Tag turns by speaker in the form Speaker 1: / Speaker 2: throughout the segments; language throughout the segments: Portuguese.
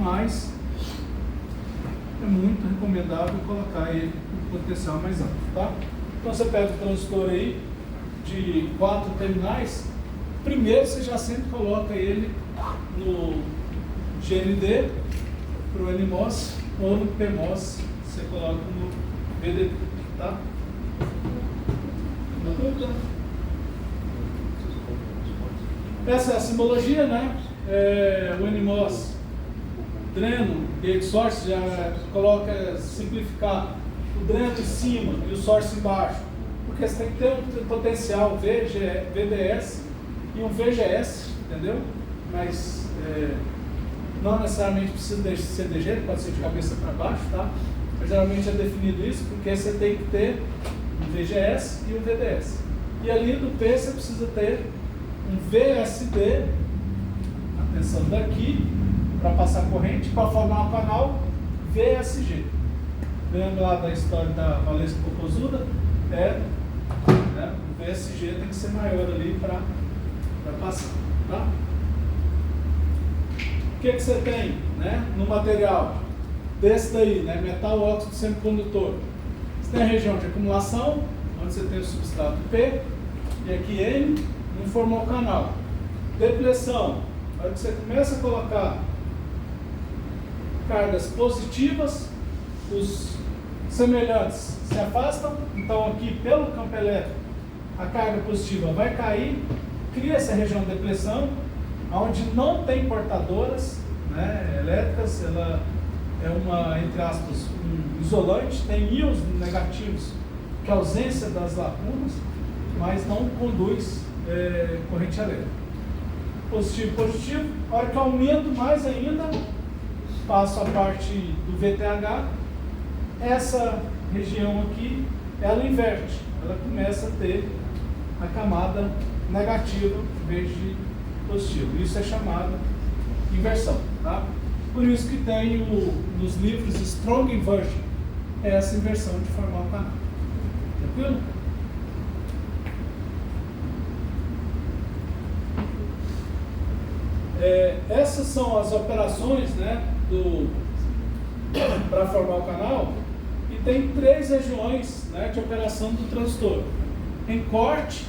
Speaker 1: mas é muito recomendável colocar ele com potencial mais alto, tá? Então você pega o transistor aí de 4 terminais, primeiro você já sempre coloca ele no GND para o NMOS ou no PMOS, você coloca no VDD, tá? Uma dúvida? Essa é a simbologia, né? O NMOS, dreno, gate source, já coloca, simplificar, o dreno em cima e o source embaixo, porque você tem que ter um potencial VDS e um VGS, entendeu? Mas não necessariamente precisa de CDG, pode ser de cabeça para baixo, tá? Mas geralmente é definido isso porque você tem que ter um VGS e um VDS. E ali do P você precisa ter um VSD, atenção daqui, para passar corrente, para formar um canal VSG. Lembra lá da história da valência popozuda? O VSG tem que ser maior ali para passar, tá? O que você tem, né, no material desse daí, né, metal óxido semicondutor? Você tem a região de acumulação, onde você tem o substrato P, e aqui N, não formou o canal. Depressão, a hora que você começa a colocar cargas positivas, os semelhantes se afastam, então aqui pelo campo elétrico a carga positiva vai cair, cria essa região de depressão, onde não tem portadoras, né, elétricas, ela é uma, entre aspas, um isolante, tem íons negativos, que é a ausência das lacunas, mas não conduz corrente elétrica. Positivo, positivo, a hora que eu aumento mais ainda, passo a parte do VTH, essa região aqui, ela inverte, ela começa a ter a camada negativa em vez de positivo. Isso é chamado inversão, tá? Por isso que tem nos livros Strong Inversion, essa inversão de formar o canal. Tranquilo? Essas são as operações, né, para formar o canal, e tem 3 regiões, né, de operação do transistor. Em corte,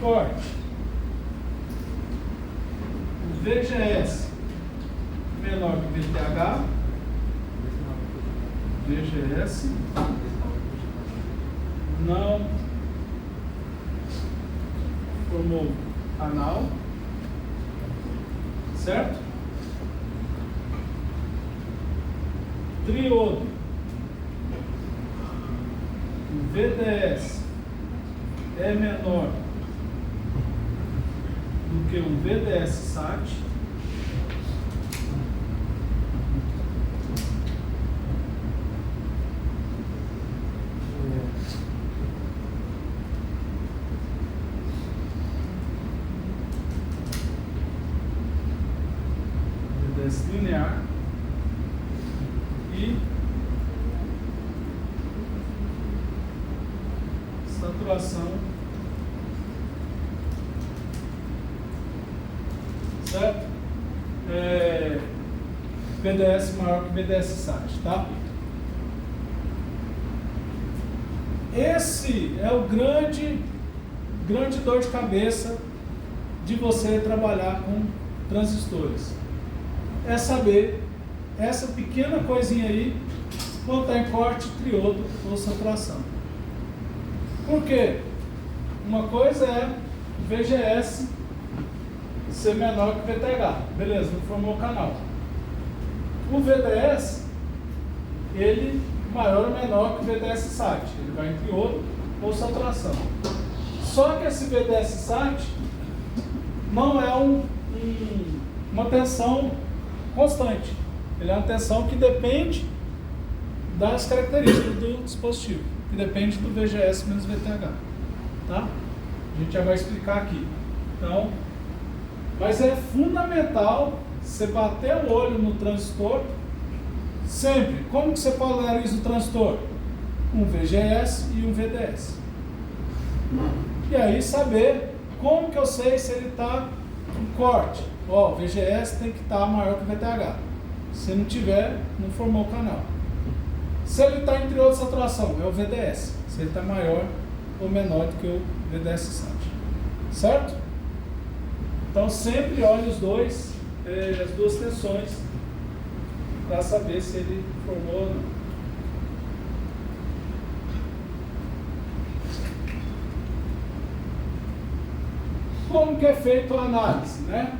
Speaker 1: o VGS menor que o VTH, VGS não formou canal, certo? Triodo, o VDS é menor do que um VDS SAT, VDS linear e saturação, certo? VDS maior que VDS SAT, tá? Esse é o grande dor de cabeça de você trabalhar com transistores. É saber essa pequena coisinha aí, quando está em corte, triodo ou saturação. Por quê? Uma coisa é VGS ser menor que VTH. Beleza, não formou o canal. O VDS, ele maior ou menor que o VDS SAT. Ele vai em triodo ou saturação. Só que esse VDS SAT não é uma tensão constante. Ele é uma tensão que depende das características do dispositivo, que depende do VGS menos VTH, tá? A gente já vai explicar aqui. Então, mas é fundamental você bater o olho no transistor sempre. Como que você polariza o transistor? Um VGS e um VDS. E aí saber como que eu sei se ele está em corte? Ó, o VGS tem que estar maior que o VTH. Se não tiver, não formou o canal. Se ele está em triô de saturação, é o VDS. Se ele está maior ou menor do que o VDS SAT. Certo? Então sempre olhe os dois, as duas tensões para saber se ele formou ou não. Como que é feito a análise, né?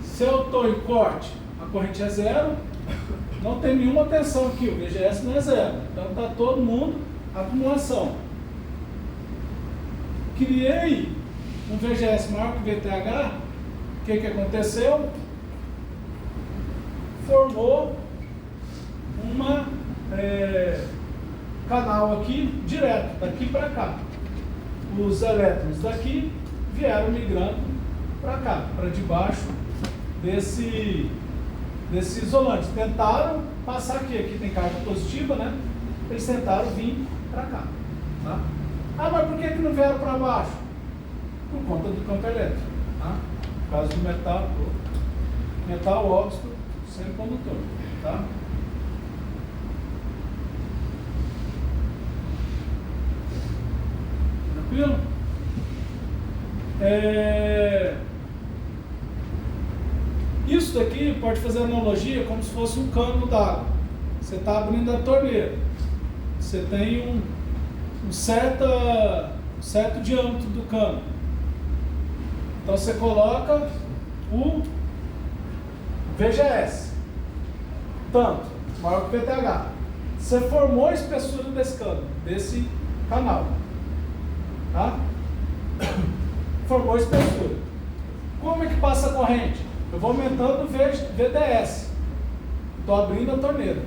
Speaker 1: Se eu estou em corte, a corrente é zero, não tem nenhuma tensão aqui, o VGS não é zero. Então está todo mundo acumulação. Criei um VGS maior que o VTH, o que aconteceu? Formou uma canal aqui direto, daqui para cá. Os elétrons daqui vieram migrando para cá, para debaixo desse isolante. Tentaram passar aqui tem carga positiva, né? Eles tentaram vir para cá. Tá? Ah, mas por que não vieram para baixo? Por conta do campo elétrico. Tá? Por causa do metal óxido semicondutor. Tá? Tranquilo? Isso daqui pode fazer analogia como se fosse um cano d'água. Você está abrindo a torneira. Você tem um certo diâmetro do cano. Então você coloca o VGS, tanto, maior que o PTH. Você formou a espessura desse cano, desse canal. Tá? Formou a espessura. Como é que passa a corrente? Eu vou aumentando o VDS. Estou abrindo a torneira.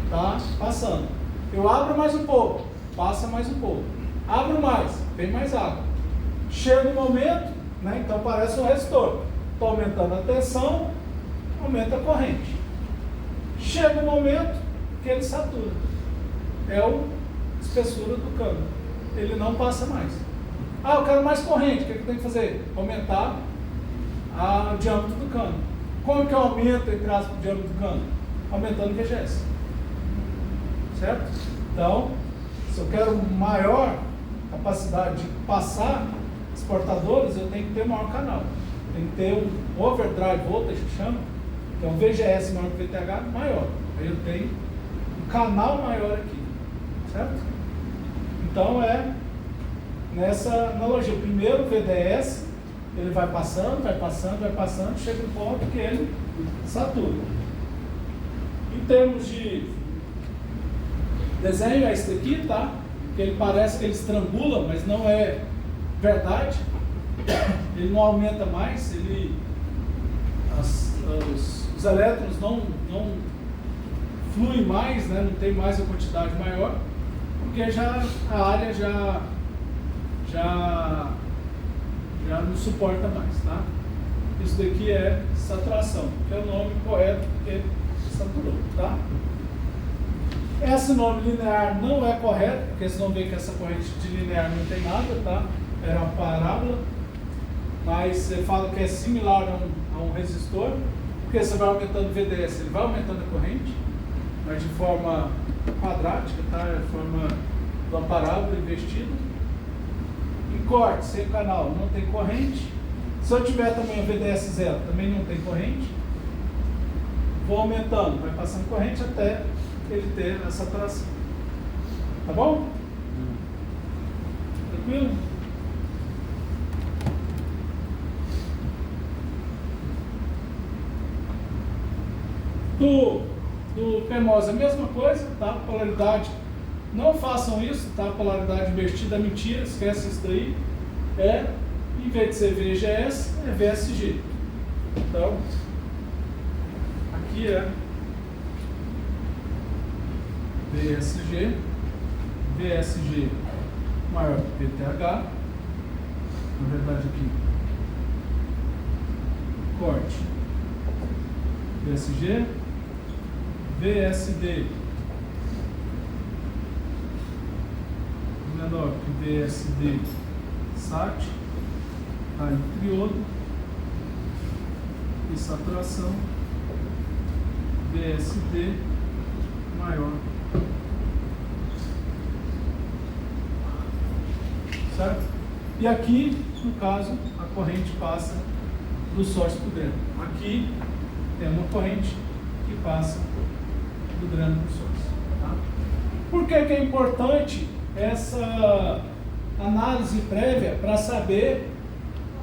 Speaker 1: Tá? Passando. Eu abro mais um pouco. Passa mais um pouco. Abro mais. Vem mais água. Chega um momento, né? Então parece um resistor. Estou aumentando a tensão, aumenta a corrente. Chega um momento que ele satura. É a espessura do cano. Ele não passa mais. Ah, eu quero mais corrente. O que eu tenho que fazer? Aumentar o diâmetro do cano. Como que eu aumento, entre aspas, o diâmetro do cano? Aumentando o VGS. Certo? Então, se eu quero maior capacidade de passar exportadores, eu tenho que ter um maior canal. Tem que ter um overdrive voltage, que chama, que é um VGS maior que o VTH maior. Aí eu tenho um canal maior aqui. Certo? Então nessa analogia. O primeiro VDS, ele vai passando, chega um ponto que ele satura. Em termos de desenho, é esse daqui, tá? Que ele parece que ele estrangula, mas não é verdade. Ele não aumenta mais, os elétrons não fluem mais, né? Não tem mais a quantidade maior, porque a área já não suporta mais, tá? Isso daqui é saturação, que é o nome correto, porque saturou, tá? Esse nome linear não é correto, porque vocês vão ver que essa corrente de linear não tem nada, tá? Era uma parábola, mas você fala que é similar a um resistor, porque você vai aumentando o VDS, ele vai aumentando a corrente, mas de forma quadrática, tá? De forma de uma parábola invertida. Em corte, sem canal, não tem corrente. Se eu tiver também o VDS zero, também não tem corrente. Vou aumentando, vai passando corrente até ele ter a saturação. Tá bom? Tranquilo? Do PMOS a mesma coisa, tá? Polaridade. Não façam isso, tá? Polaridade invertida é mentira, esquece isso daí. Em vez de ser VGS, é VSG. Então, aqui é VSG maior que PTH. Na verdade aqui, corte VSG, VSD menor que VSD SAT, está em triodo e saturação VSD maior. Certo? E aqui, no caso, a corrente passa do source para o dreno. Aqui tem uma corrente que passa do dreno para o source. Tá? Por que é importante essa análise prévia para saber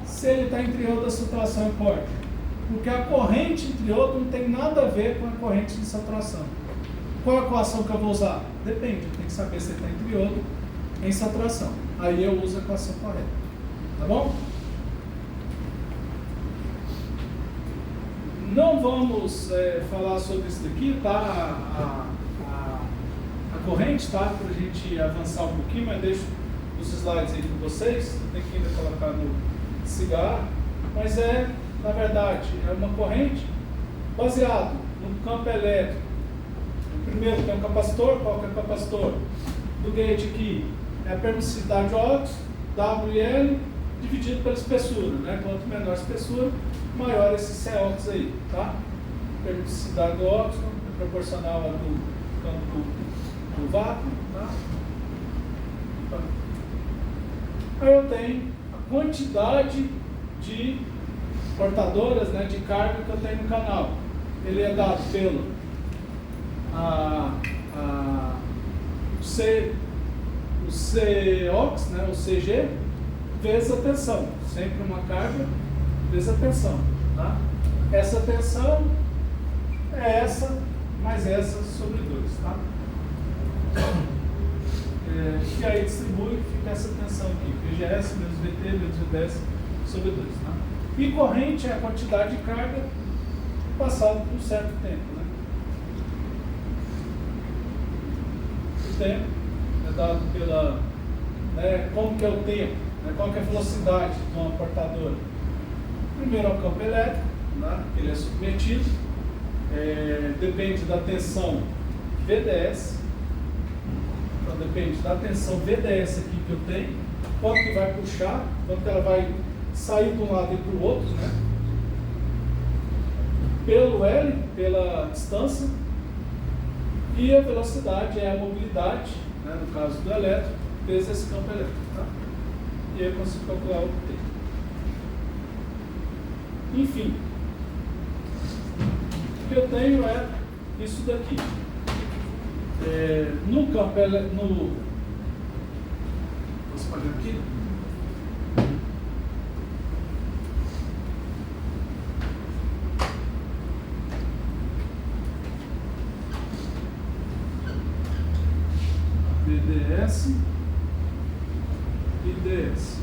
Speaker 1: se ele está em triodo, a saturação é forte? Porque a corrente em triodo não tem nada a ver com a corrente de saturação. Qual a equação que eu vou usar? Depende, eu tenho que saber se ele está em triodo, em saturação. Aí eu uso a equação correta. Tá bom? Não vamos falar sobre isso daqui, tá? A corrente, tá? Para a gente avançar um pouquinho, mas deixo os slides aí com vocês. Eu tenho que ainda colocar no cigarro. Mas na verdade, é uma corrente baseada no campo elétrico. Primeiro tem um capacitor. Qual que é o capacitor do gate aqui? É a permissividade de óxido, WL, dividido pela espessura, né? Quanto menor a espessura, maior esse COx aí, tá? Permissividade do óxido é proporcional à do campo do vácuo, tá? Aí eu tenho a quantidade de portadoras, né, de carga que eu tenho no canal. Ele é dado pelo o COx, né, o CG, vezes a tensão. Sempre uma carga vezes a tensão. Tá? Essa tensão é essa, mais essa sobre 2. Tá? E aí distribui, fica essa tensão aqui. VGS menos VT menos VDS sobre 2. Tá? E corrente é a quantidade de carga passada por um certo tempo. Né? O tempo é dado pela, né, como que é o tempo, né, qual que é a velocidade de uma portadora. Primeiro é o campo elétrico, né, ele é submetido, depende da tensão VDS, então depende da tensão VDS aqui que eu tenho, quanto que vai puxar, quanto que ela vai sair de um lado e para o outro, né, pelo L, pela distância, e a velocidade é a mobilidade, né, no caso do elétrico, vezes esse campo elétrico. Tá? E aí eu consigo calcular o tempo. Enfim, o que eu tenho é isso daqui. No campo elétrico, posso pagar aqui? BDS e DS.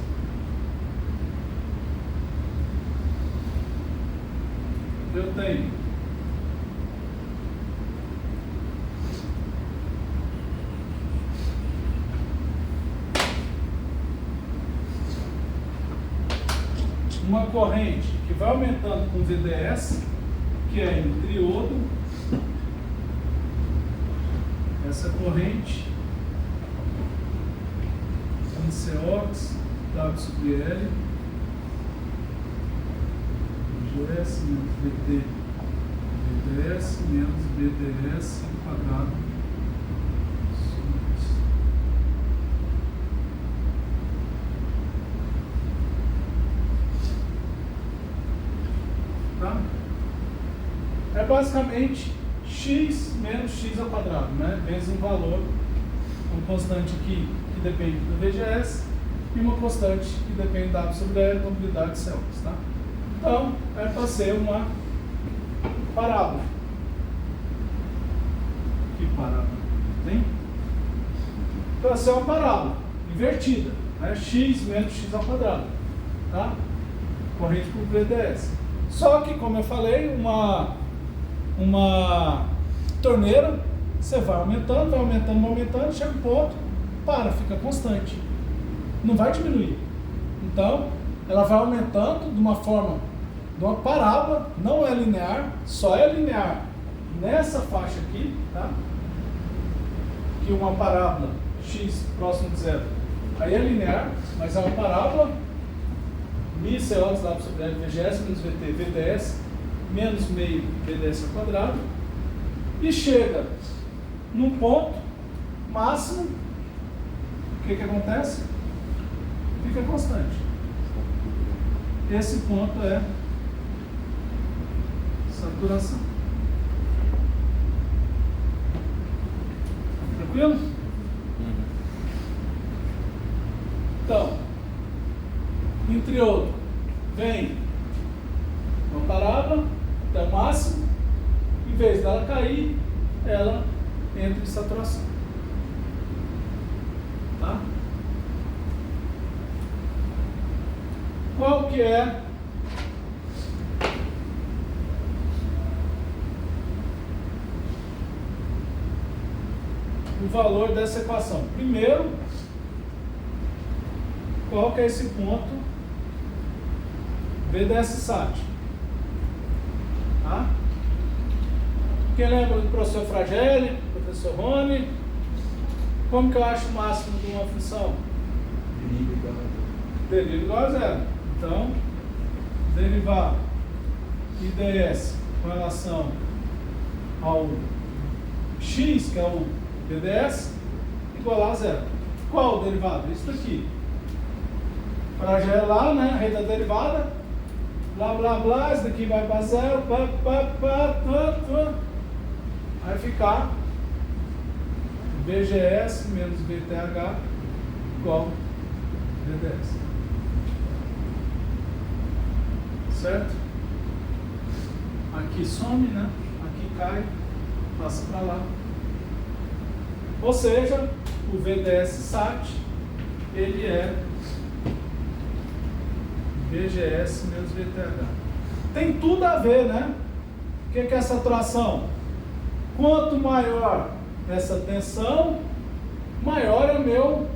Speaker 1: Eu tenho uma corrente que vai aumentando com VDS, que é em triodo. Essa corrente COx, W sobre L, GS menos VT, VDS menos BDS quadrado sobre isso. Tá? É basicamente x menos x ao quadrado, né? Vezes um valor, um constante aqui que depende do VGS e uma constante que depende da W sobre L, mobilidade de COx, tá? Então, é para ser uma parábola. Que parábola? Tem? Para ser uma parábola invertida, né? X menos x ao quadrado, tá? Corrente por VDS. Só que, como eu falei, uma torneira, você vai aumentando, chega um ponto, fica constante. Não vai diminuir. Então, ela vai aumentando de uma forma, de uma parábola, não é linear, só é linear nessa faixa aqui, tá? Que uma parábola x próximo de zero, aí é linear, mas é uma parábola Mi CO dá para sobre L, VGS menos VT, VDS, menos meio VDS ao quadrado, e chega num ponto máximo, o que acontece? Fica constante. Esse ponto é saturação. Tranquilo? Então, entre outros, vem uma parábola até o máximo, em vez dela cair, ela entra em saturação. Tá? Qual que é o valor dessa equação? Primeiro, qual que é esse ponto VDS SAT? Tá? Quem lembra do professor Fragelli, professor Rony? Como que eu acho o máximo de uma função? Deriva igual a zero. Então, derivar IDS com relação ao x, que é o VDS, igual a zero. Qual o derivado? Isso daqui. Para já é lá, né? A rede da derivada. Blá, blá, blá. Isso daqui vai para zero. Vai ficar VGS menos VTH igual VDS. Certo? Aqui some, né? Aqui cai, passa para lá. Ou seja, o VDS SAT, ele é VGS menos VTH. Tem tudo a ver, né? O que é essa saturação? Quanto maior essa tensão, maior é o meu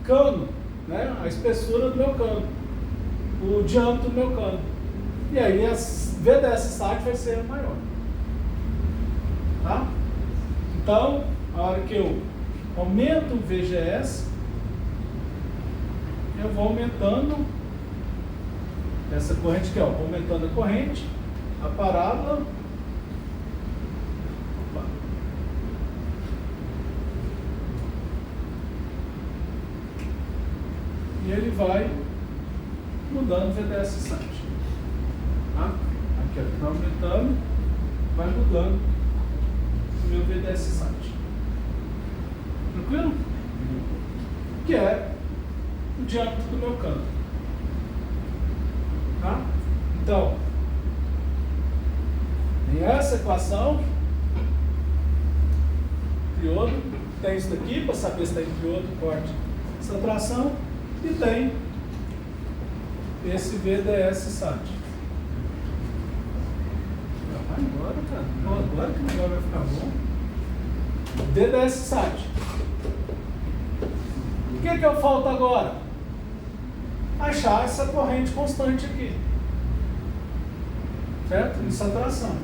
Speaker 1: cano, né? A espessura do meu cano, o diâmetro do meu cano. E aí a VDS SAT vai ser maior. Tá? Então, a hora que eu aumento o VGS, eu vou aumentando essa corrente aqui, ó, vou aumentando a corrente, a parábola. Opa. E ele vai mudando o VDS SAT. Tá? Aqui está aumentando, vai mudando o meu VDS SAT. Tranquilo? Que é o diâmetro do meu cano. Tá? Então, em essa equação, triodo, tem isso daqui para saber se tem triodo, corte, saturação, e tem esse VDS SAT. Vai embora, cara. Agora que o negócio vai ficar bom. VDS SAT. O que eu falta agora? Achar essa corrente constante aqui. Certo? De saturação.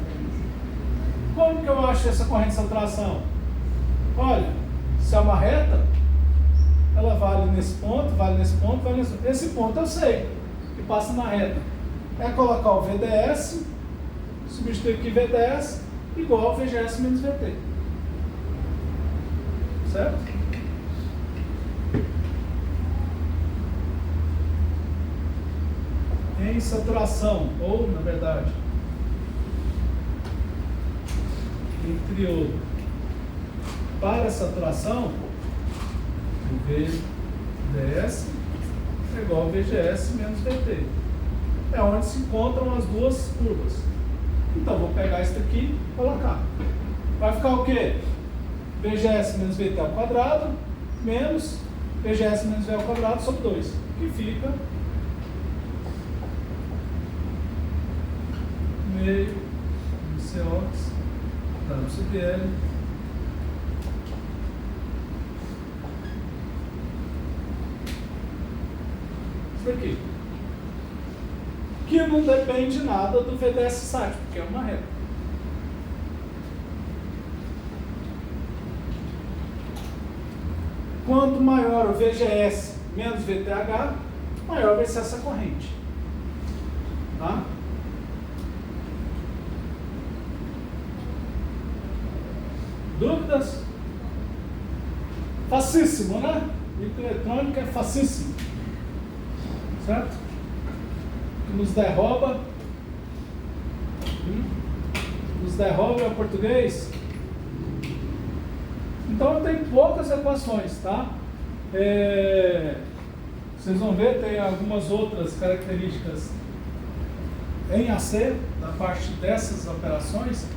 Speaker 1: Como que eu acho essa corrente de saturação? Olha, se é uma reta, ela vale nesse ponto, vale nesse ponto, vale nesse ponto. Esse ponto eu sei que passa na reta. É colocar o VDS, substituir aqui VDS, igual ao VGS menos VT. Certo? Em saturação, ou na verdade, em triodo, para saturação, o VDS é igual ao VGS menos VT. É onde se encontram as duas curvas. Então, vou pegar isso daqui e colocar. Vai ficar o quê? VGS menos VT ao quadrado, menos VGS menos V ao quadrado sobre 2, que fica meio COX, W sobre L, isso aqui. Que não depende nada do VDS SAT, porque é uma reta. Quanto maior o VGS menos VTH, maior vai ser essa corrente. Tá? Dúvidas? Facíssimo, né? Microeletrônica é facíssimo. Certo? Que nos derruba é o português. Então tem poucas equações, tá? Vocês vão ver, tem algumas outras características em AC, da parte dessas operações,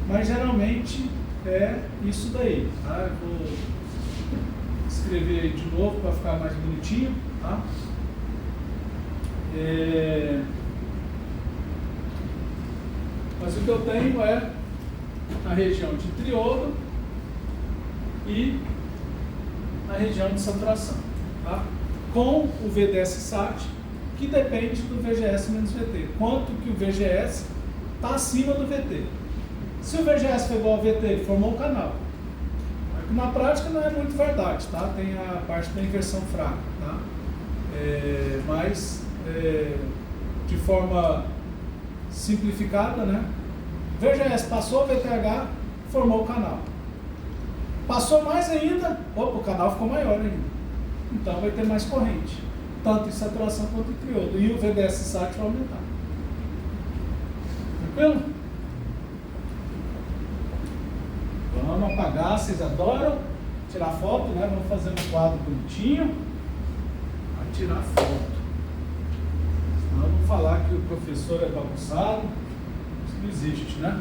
Speaker 1: mas geralmente é isso daí, tá? Eu vou escrever aí de novo para ficar mais bonitinho, tá? Mas o que eu tenho é a região de triodo e a região de saturação, tá? Com o VDS-SAT, que depende do VGS menos VT. Quanto que o VGS está acima do VT. Se o VGS for igual ao VT, formou um canal. Na prática não é muito verdade, tá? Tem a parte da inversão fraca, tá? Mas de forma simplificada, né? VGS passou o VTH, formou o canal. Passou mais ainda, o canal ficou maior ainda. Então vai ter mais corrente, tanto em saturação quanto em triodo. E o VDS-SAT vai aumentar. Tranquilo? Vamos apagar, vocês adoram tirar foto, né? Vamos fazer um quadro bonitinho para tirar foto. Senão vamos falar que o professor é bagunçado. Isso não existe, né?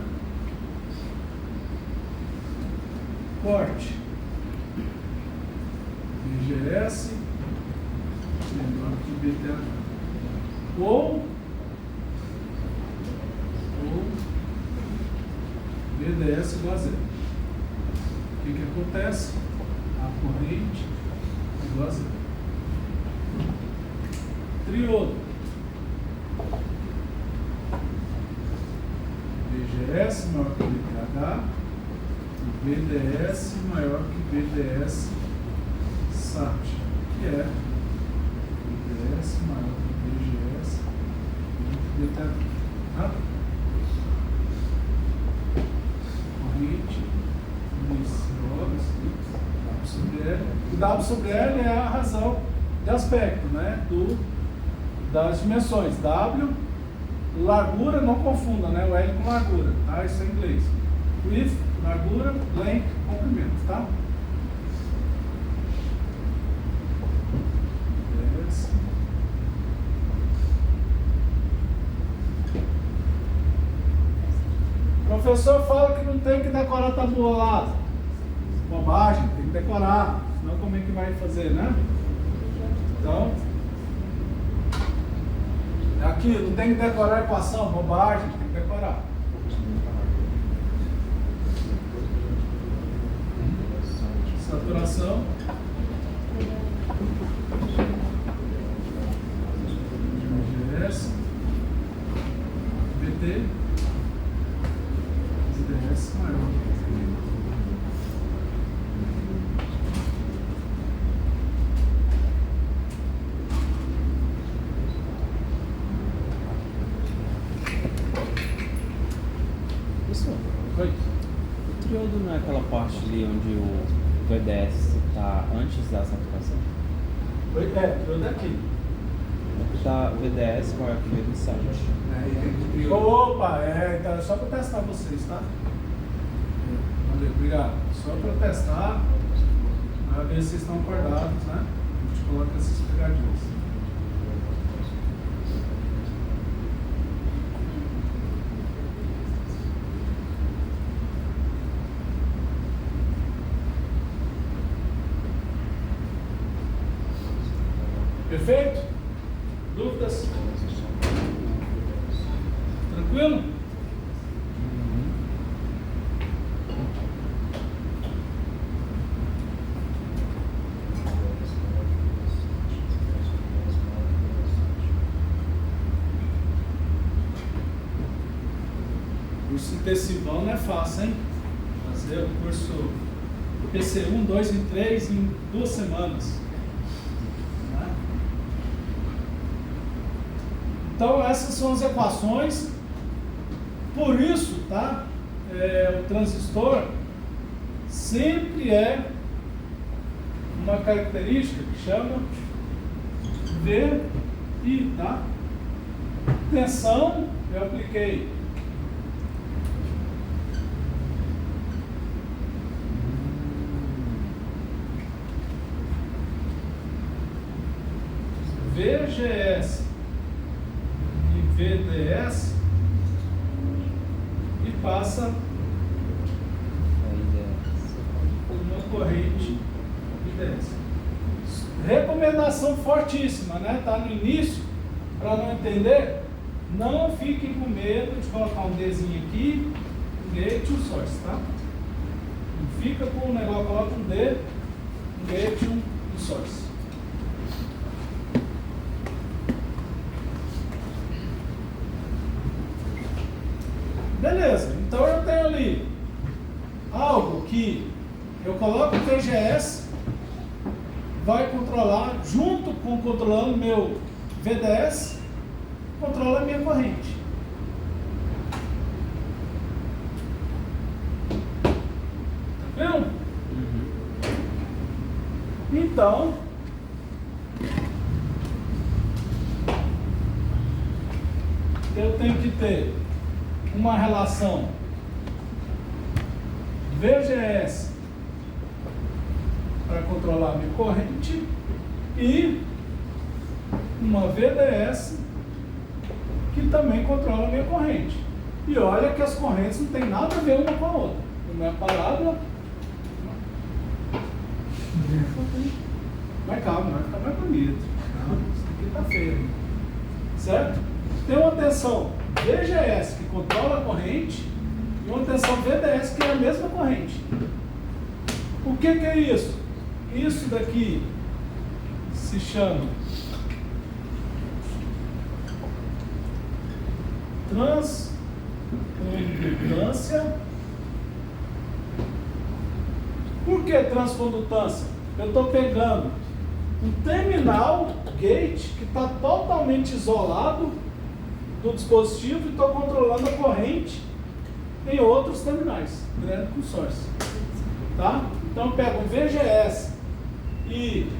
Speaker 1: Corte. VGS menor que BTH. Ou VDS igual a zero. O que acontece? A corrente igual a zero. Triodo. VGS maior que VTH. VDS maior que VDS SAT, que é VDS maior que VGS e VTH. Tá? Corrente, W sobre L. O W sobre L é a razão de aspecto, né? Das dimensões. W, largura, não confunda, né? O L com largura, tá? Isso é em inglês. Width, largura, length, comprimento, tá? O professor fala que não tem que decorar tabulado. Bobagem, tem que decorar. Senão como é que vai fazer, né? Então, aqui não tem que decorar a equação, bobagem, tem que decorar. Saturação. VGS. VT. VDS maior.
Speaker 2: Isso.
Speaker 1: Oi.
Speaker 2: O triodo não é aquela parte ali onde o VDS está antes da saturação?
Speaker 1: Triodo é aqui.
Speaker 2: Está VDS maior que VDS-SAT.
Speaker 1: Opa, então é só para testar vocês, tá? Valeu, obrigado. Só para testar, para ver se vocês estão acordados, né? A gente coloca essas pegadinhas. Perfeito? Dúvidas? Tranquilo? O curso intensivão não é fácil, hein? Fazer o curso PC1, 2 e 3 em 2 semanas. Então essas são as equações. Por isso, tá? O transistor sempre é uma característica que chama VI, tá? Tensão, eu apliquei VGS e VDS e passa por uma corrente IDS. Recomendação fortíssima, né? Tá no início, para não entender, não fiquem com medo de colocar um Dzinho aqui, um gate e um source, tá? Não fica com o negócio, coloca um D, um gate e um source. Beleza, então eu tenho ali algo que eu coloco o VGS, vai controlar, junto com controlando meu VDS, controla a minha corrente. Viu? Então, eu tenho que ter uma relação VGS para controlar a minha corrente e uma VDS que também controla a minha corrente. E olha que as correntes não tem nada a ver uma com a outra. Uma é a palavra. Mas calma, vai ficar mais bonito. Calma, isso aqui tá feio. Certo? Tem uma tensão VGS que controla a corrente e uma tensão VDS que é a mesma corrente. O que é isso? Isso daqui se chama transcondutância. Por que transcondutância? Eu estou pegando um terminal gate que está totalmente isolado do dispositivo e estou controlando a corrente em outros terminais, direto com source. Tá? Então eu pego um VGS e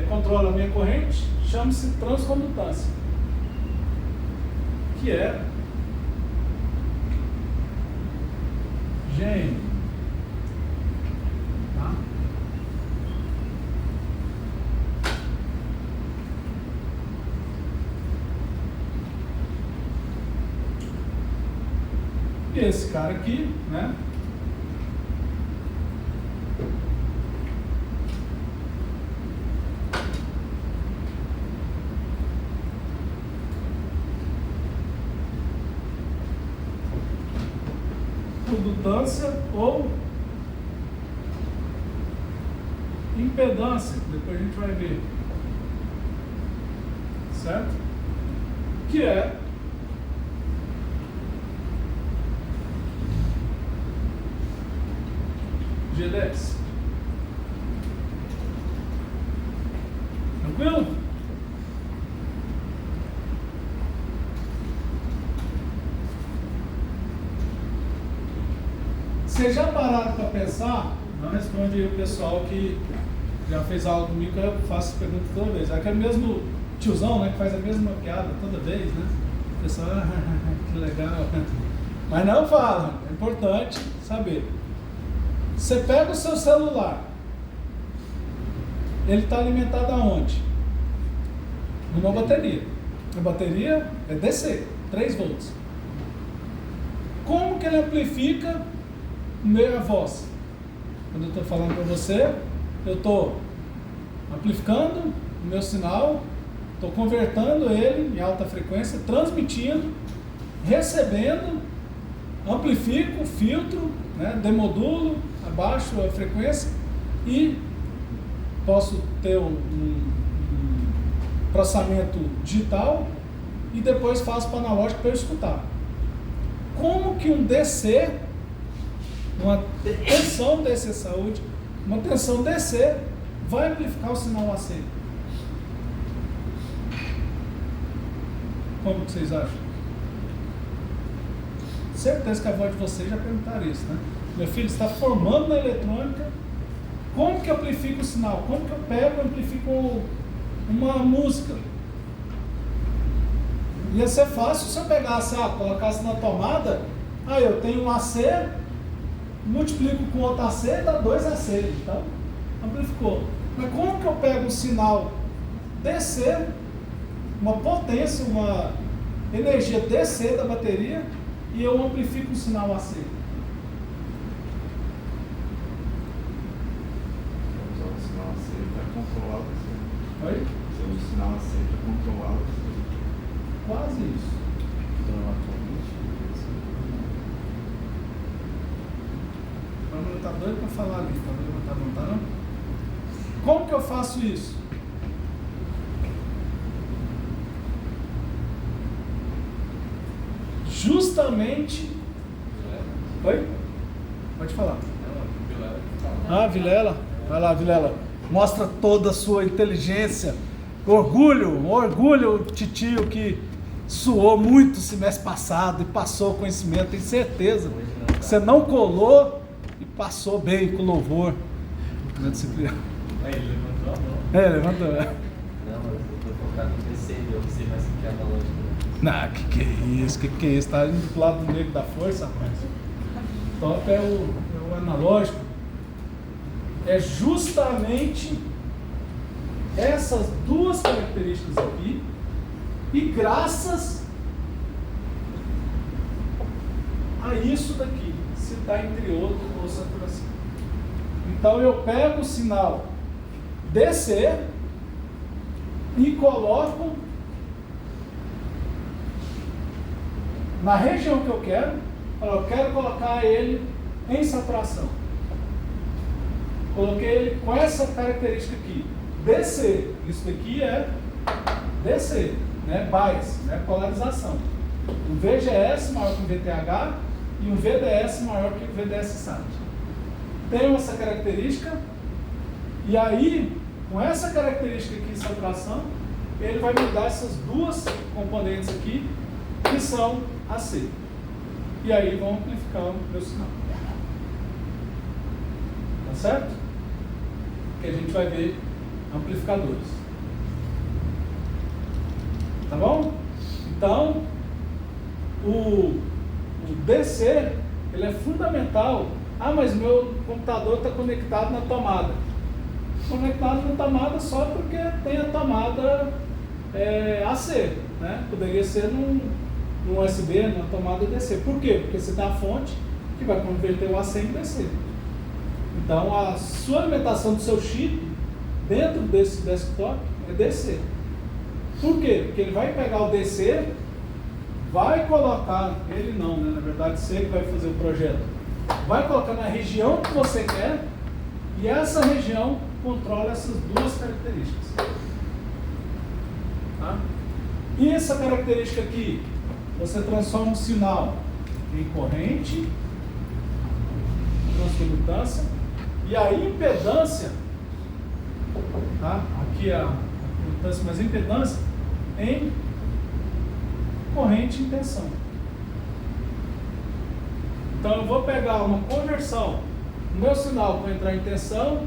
Speaker 1: controlo a minha corrente, chama-se transcondutância, que é GM. Tá? E esse cara aqui, né? Condutância ou impedância, depois a gente vai ver, certo? Que é GDS. Tranquilo? Vocês já pararam para pensar? Não responde aí o pessoal que já fez aula comigo, que eu faço pergunta toda vez. É aquele mesmo tiozão, né, que faz a mesma piada toda vez, né? O pessoal, que legal. Mas não fala, é importante saber. Você pega o seu celular, ele está alimentado aonde? Numa bateria. A bateria é DC, 3 volts. Como que ele amplifica a voz? Quando eu estou falando para você, eu estou amplificando o meu sinal, estou convertendo ele em alta frequência, transmitindo, recebendo, amplifico, filtro, né, demodulo, abaixo a frequência e posso ter um processamento digital e depois faço para analógico para eu escutar. Como que um DC, uma tensão DC saúde, uma tensão DC vai amplificar o sinal AC? Como que vocês acham? Certeza que a voz de vocês já perguntaram isso, né? Meu filho está formando na eletrônica, como que eu amplifico o sinal? Como que eu pego e amplifico uma música? Ia ser fácil se eu pegasse, colocasse na tomada, eu tenho um AC, multiplico com outro AC, dá 2 AC, então amplificou. Mas como que eu pego um sinal DC, uma potência, uma energia DC da bateria, e eu amplifico o sinal AC?
Speaker 3: Usar o sinal AC para controlar você.
Speaker 1: Oi?
Speaker 3: Você usa o sinal AC para controlar você.
Speaker 1: Quase isso. O Pâmela está doido para falar ali, não tá não? Como que eu faço isso? Justamente. Oi? Pode falar. Vilela. Vai lá, Vilela. Mostra toda a sua inteligência. Orgulho, titio, que suou muito o semestre passado e passou conhecimento, tenho certeza. Você não colou e passou bem com louvor.
Speaker 4: Ele levantou a mão.
Speaker 1: Levantou.
Speaker 4: Não, mas eu tô focado no PC, eu sei mais que é analógico.
Speaker 1: Não, que é isso? Que é isso? Tá indo pro lado negro da força, rapaz. Top é o analógico. É justamente essas duas características aqui, e graças a isso daqui, se está entre outro ou saturação. Então eu pego o sinal DC e coloco na região que eu quero. Eu quero colocar ele em saturação. Coloquei ele com essa característica aqui, DC. Isso daqui é DC, né? Bias, né? Polarização. Um VGS maior que um VTH e um VDS maior que o VDS-SAT. Tem essa característica, e aí, com essa característica aqui de saturação, ele vai me dar essas duas componentes aqui, que são AC. E aí vão amplificar o meu sinal. Tá certo? Que a gente vai ver amplificadores. Tá bom? Então, o DC, ele é fundamental. Mas meu computador está conectado na tomada. Conectado na tomada só porque tem a tomada AC, né? Poderia ser num USB, numa tomada DC. Por quê? Porque você tem a fonte que vai converter o AC em DC. Então, a sua alimentação do seu chip dentro desse desktop é DC. Por quê? Porque ele vai pegar o DC, vai colocar, ele não, né? Na verdade, você que vai fazer o projeto. Vai colocar na região que você quer, e essa região controla essas duas características. Tá? E essa característica aqui, você transforma um sinal em corrente, transcondutância, e a impedância, tá? Aqui a condutância, mas a impedância em corrente em tensão. Então eu vou pegar uma conversão, o meu sinal vai entrar em tensão,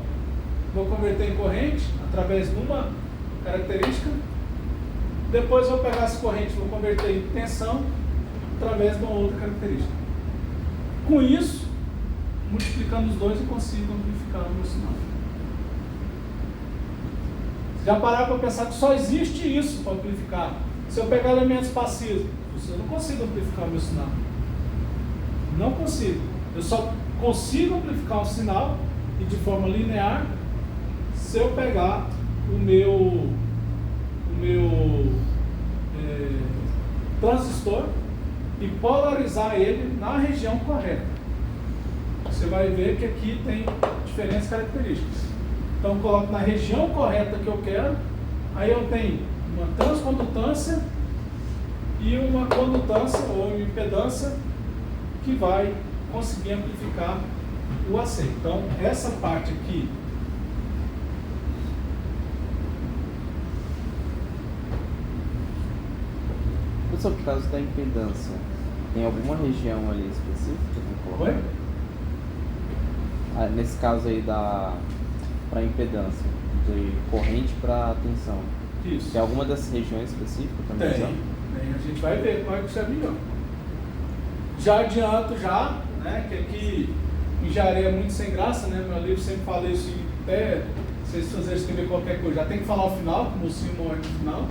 Speaker 1: vou converter em corrente através de uma característica, depois vou pegar essa corrente, vou converter em tensão através de uma outra característica. Com isso, multiplicando os dois, eu consigo amplificar o meu sinal. Já pararam para pensar que só existe isso para amplificar? Se eu pegar elementos passivos, eu não consigo amplificar o meu sinal. Não consigo. Eu só consigo amplificar um sinal, e de forma linear, se eu pegar o meu transistor e polarizar ele na região correta. Você vai ver que aqui tem diferentes características. Então eu coloco na região correta que eu quero, aí eu tenho uma transcondutância e uma condutância ou impedância que vai conseguir amplificar o AC. Então, essa parte aqui
Speaker 2: Professor, por causa da impedância, tem alguma região ali específica?
Speaker 1: Oi?
Speaker 2: Nesse caso aí para impedância, de corrente para tensão.
Speaker 1: Isso.
Speaker 2: Tem alguma dessas regiões específicas também?
Speaker 1: Tem. A gente vai ver qual é que você é melhor. Já adianto né, que aqui engenharia é muito sem graça, né? Meu livro sempre fala isso, até vocês fazerem escrever qualquer coisa, já tem que falar o final, como o mocinho morre no final,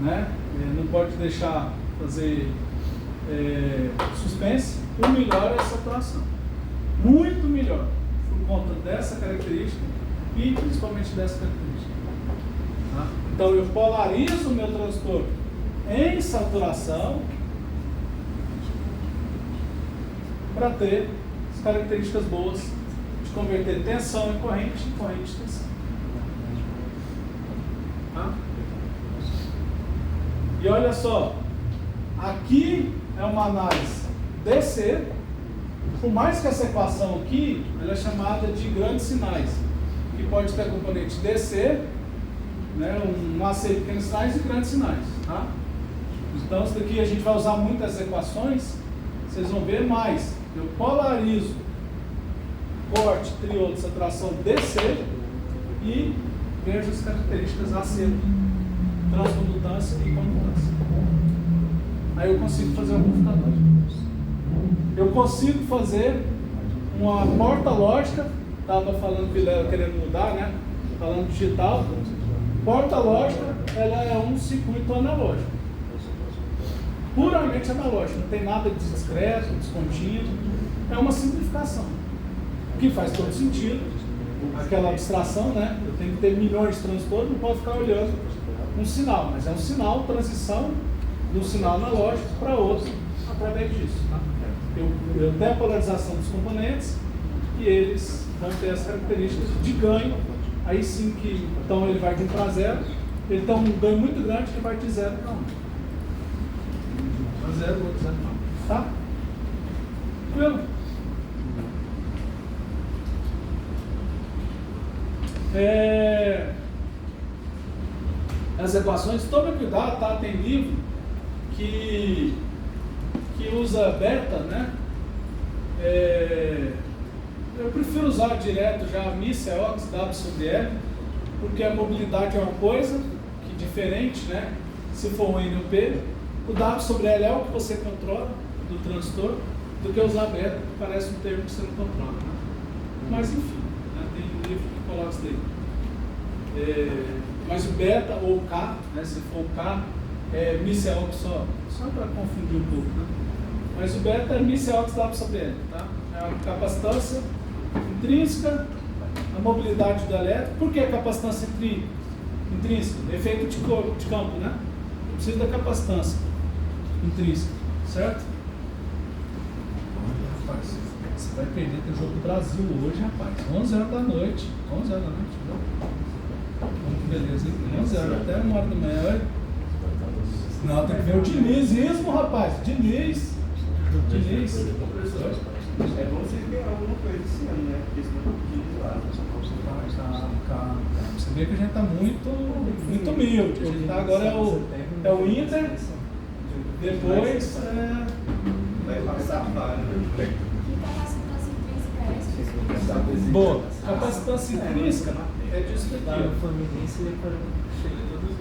Speaker 1: né? Não pode deixar fazer suspense. O melhor é a saturação. Muito melhor, por conta dessa característica e principalmente dessa característica. Tá? Então eu polarizo o meu transistor em saturação para ter as características boas de converter tensão em corrente em tensão. Tá? E olha só, aqui é uma análise DC, por mais que essa equação aqui, ela é chamada de grandes sinais, que pode ter componente DC, né, um AC de pequenos sinais e grandes sinais. Tá? Então, isso daqui a gente vai usar muitas equações, vocês vão ver mais. Eu polarizo corte, triodo, saturação DC e vejo as características AC, transcondutância e condutância. Aí eu consigo fazer um computador. Eu consigo fazer uma porta lógica, estava falando que ele era querendo mudar, né? Falando digital. Porta lógica, ela é um circuito analógico. Puramente analógico, não tem nada de discreto, descontínuo. É uma simplificação. Que faz todo sentido. Aquela abstração, né? Eu tenho que ter milhões de transistores, não posso ficar olhando um sinal, mas é um sinal, transição de um sinal analógico para outro através disso. Tá? Eu tenho a polarização dos componentes e eles vão ter as características de ganho. Aí sim que então ele vai de 1 para 0, ele tem um ganho muito grande que vai de 0 para 1. 0, outro 0 para 1. Tá? Tranquilo? As equações, tome cuidado, tá? Tem livro que usa beta, né? Eu prefiro usar direto já MIS, EOX, W sobre L, porque a mobilidade é uma coisa que diferente, né? Se for um N ou P, o W sobre L é o que você controla do transistor, do que usar beta, que parece um termo que você não controla, né? Mas enfim, né? Tem um livro que coloca isso daí. Mas o beta ou o K, né? Se for o K, é MIS EOX só para confundir um pouco, né? Mas o beta é MIS EOX W sobre L, tá? É a capacitância intrínseca, a mobilidade do elétrico. Por que a capacitância intrínseca? Efeito de campo, né? Eu preciso da capacitância intrínseca, certo? Olha, rapaz, você vai perder o jogo do Brasil hoje, rapaz. 11 horas da noite. 11 horas da noite, viu? Beleza, hein? 11 horas até 1 hora da manhã. Olha. Não, tem que ver o Dinizismo, rapaz. Diniz.
Speaker 3: É bom vocês ganhar alguma coisa esse ano, né? Porque senão eu vou lá.
Speaker 1: Calma. Você vê que a gente tá muito humilde. A gente tá agora é o Inter, depois
Speaker 3: Vai passar a
Speaker 1: boa. Capacitância intrínseca é disso daqui.
Speaker 4: O Fluminense ele chega todos os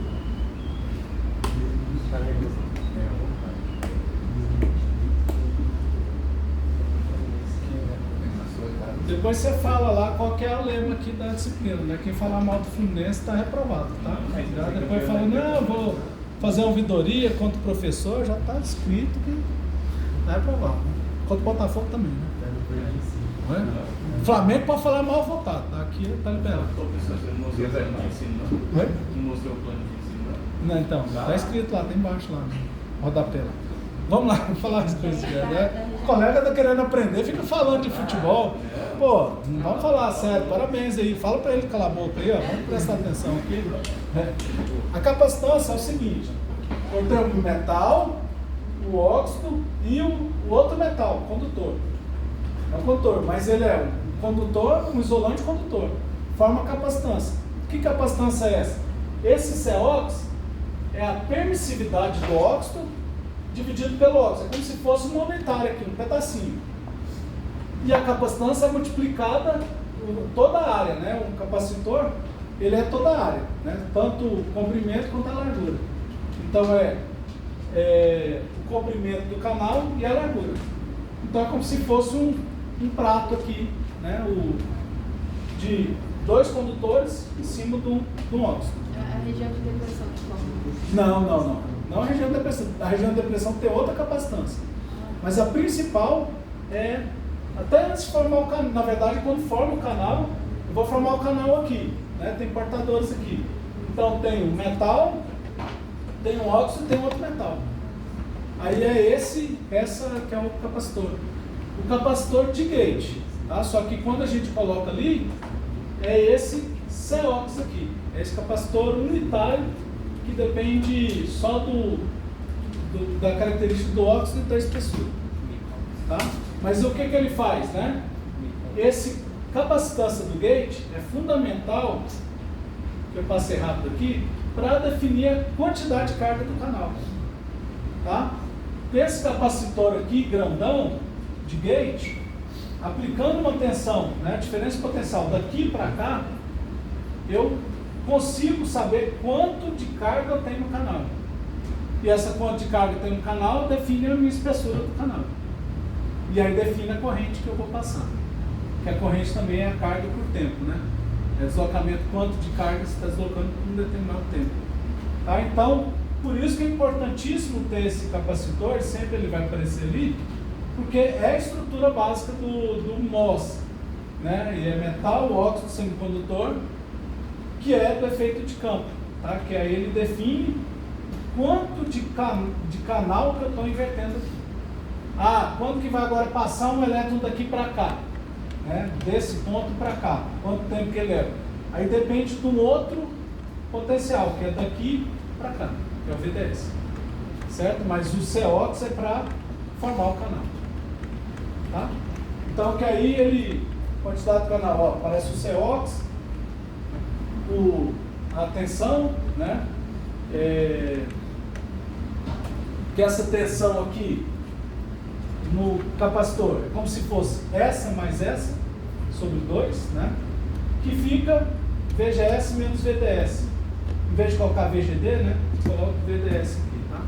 Speaker 1: Depois você fala lá qual que é o lema aqui da disciplina, né? Quem falar mal do Fluminense está reprovado, tá? Já depois fala, não, eu vou fazer uma ouvidoria contra o professor, já está escrito que está reprovado. Contra o Botafogo também, né? É? Flamengo pode falar mal votado, tá? Aqui está liberado.
Speaker 3: Professor, você não mostrou o plano de ensino, não?
Speaker 1: Oi?
Speaker 3: Não mostrou o plano de ensino, não?
Speaker 1: Não, então, está escrito lá, tem embaixo lá, no rodapé lá. Vamos lá, vamos falar as coisas, né? O colega tá querendo aprender, fica falando de futebol. Pô, não vamos falar sério, parabéns aí. Fala pra ele calar a boca aí, ó. Vamos prestar atenção aqui. A capacitância é o seguinte: eu tenho o metal, o óxido e o outro metal, o condutor. É um condutor, mas ele é um condutor, um isolante condutor. Forma capacitância. Que capacitância é essa? Esse COx é a permissividade do óxido dividido pelo óxido. É como se fosse uma unitária aqui, um pedacinho. E a capacitância é multiplicada por toda a área, né? Um capacitor, ele é toda a área, né? Tanto o comprimento quanto a largura. Então o comprimento do canal e a largura. Então é como se fosse um prato aqui, né? De 2 condutores em cima de um óxido.
Speaker 5: A região de depressão de como?
Speaker 1: Não a região de depressão. A região de depressão tem outra capacitância. Mas a principal é, até antes de formar o canal, na verdade, quando forma o canal, eu vou formar o canal aqui, né? Tem portadores aqui. Então tem um metal, tem um óxido e tem outro metal. Aí é essa que é o capacitor. O capacitor de gate, tá? Só que quando a gente coloca ali, é esse COX aqui. É esse capacitor unitário que depende só da característica do óxido e da espessura. Tá? Mas o que ele faz, né? Esse capacitância do gate é fundamental, que eu passei rápido aqui, para definir a quantidade de carga do canal. Tá? Esse capacitor aqui, grandão, de gate, aplicando uma tensão, né, diferença potencial daqui para cá, eu consigo saber quanto de carga eu tenho no canal. E essa quanto de carga eu tenho no canal define a minha espessura do canal. E aí define a corrente que eu vou passar. Que a corrente também é a carga por tempo, né? É deslocamento, quanto de carga você está deslocando por um determinado tempo. Tá? Então, por isso que é importantíssimo ter esse capacitor, sempre ele vai aparecer ali, porque é a estrutura básica do MOS, né? E é metal, óxido, semicondutor, que é do efeito de campo, tá? Que aí ele define quanto de canal que eu estou invertendo aqui. Quando que vai agora passar um elétron daqui para cá, né? Desse ponto para cá, quanto tempo que ele leva? Aí depende de um outro potencial, que é daqui para cá, que é o VDS, certo? Mas o COX é para formar o canal. Tá? Então que aí ele, quantidade do canal, ó, aparece o COX, a tensão, né? Que essa tensão aqui no capacitor é como se fosse essa mais essa, sobre 2, né? Que fica VGS menos VDS. Em vez de colocar VGD, né? Coloca VDS aqui, tá?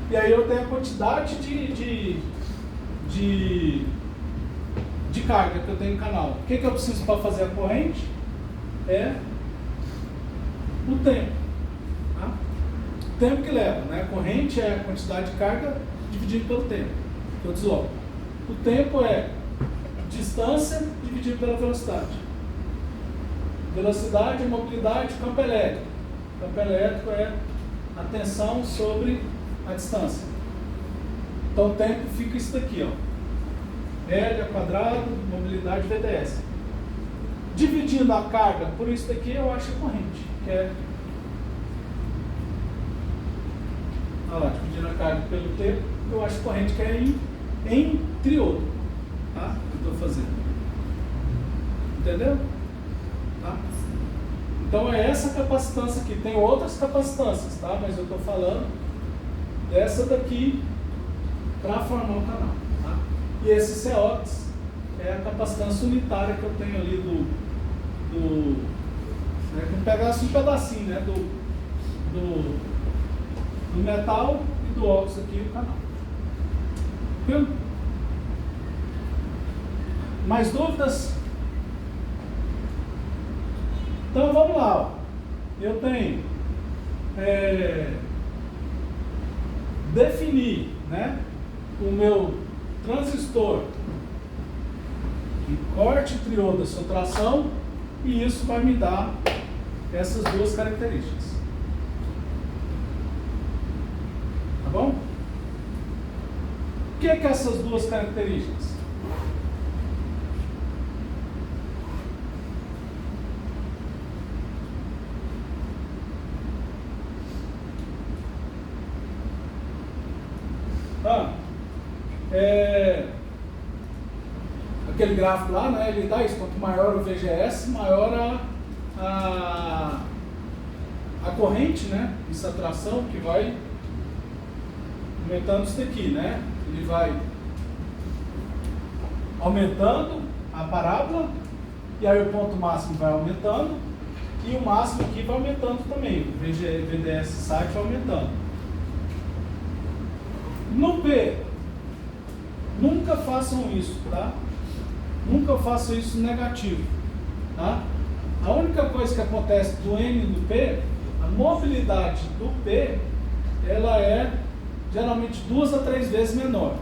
Speaker 1: E aí eu tenho a quantidade de carga que eu tenho no canal. O que eu preciso para fazer a corrente? É o tempo. Tá? O tempo que leva, né? A corrente é a quantidade de carga dividido pelo tempo que eu desloco. O tempo é distância dividido pela velocidade. Velocidade, mobilidade, campo elétrico. Campo elétrico é a tensão sobre a distância. Então o tempo fica isso daqui, ó. L ao quadrado, mobilidade VDS. Dividindo a carga por isso daqui, eu acho a corrente, que é... Olha lá, dividindo a carga pelo tempo, eu acho a corrente que é em triodo, tá? Que eu estou fazendo. Entendeu? Tá? Então é essa capacitância aqui. Tem outras capacitâncias, tá? Mas eu estou falando dessa daqui para formar o canal. Tá? E esse COX é a capacitância unitária que eu tenho ali vamos pegar assim um pedacinho, né? Do metal e do óxido aqui o canal. Viu? Mais dúvidas? Então vamos lá. Ó. Eu tenho definir, né, o meu transistor de corte triodo, subtração, e isso vai me dar essas duas características. Tá bom? O que é essas duas características? Aquele gráfico lá, né, ele dá isso, quanto maior o VGS, maior a corrente, né, de saturação, que vai aumentando isso daqui, né? Ele vai aumentando a parábola, e aí o ponto máximo vai aumentando, e o máximo aqui vai aumentando também, o VDS site vai aumentando. No P, nunca façam isso, tá? Nunca façam isso negativo, tá? A única coisa que acontece do N e do P, a mobilidade do P, ela é geralmente 2 a 3 vezes menor.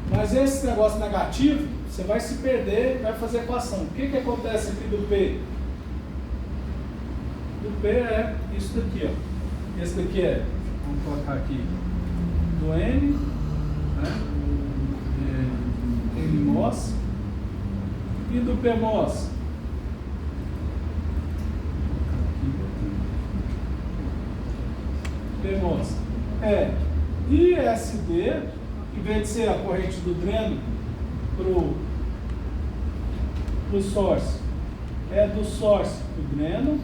Speaker 1: Mas esse negócio negativo, você vai se perder, vai fazer equação. O que acontece aqui do P? Do P é isso daqui, ó. Esse daqui é, vamos colocar aqui, do N, né? Nmos, e do Pmos. Pmos é ISD, em vez de ser a corrente do dreno para o source, é do source para o dreno,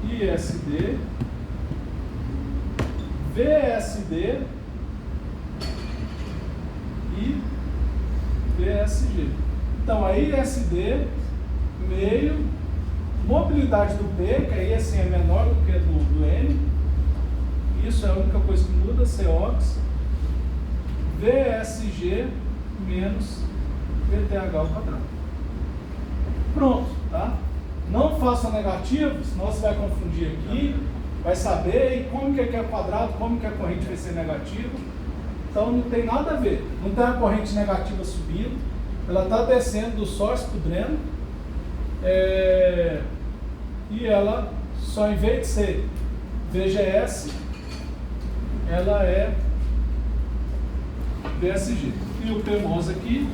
Speaker 1: ISD, VSD e VSG. Então, a ISD, meio, mobilidade do P, que aí assim é menor do que do N, isso é a única coisa que muda, COX, VSG menos VTH ao quadrado. Pronto, tá? Não faça negativo, senão você vai confundir aqui, vai saber e como que aqui é quadrado, como que a corrente vai ser negativa. Então não tem nada a ver. Não tem a corrente negativa subindo, ela está descendo do source para o dreno, e ela só, em vez de ser VGS, ela é VSG. E o PMOS aqui,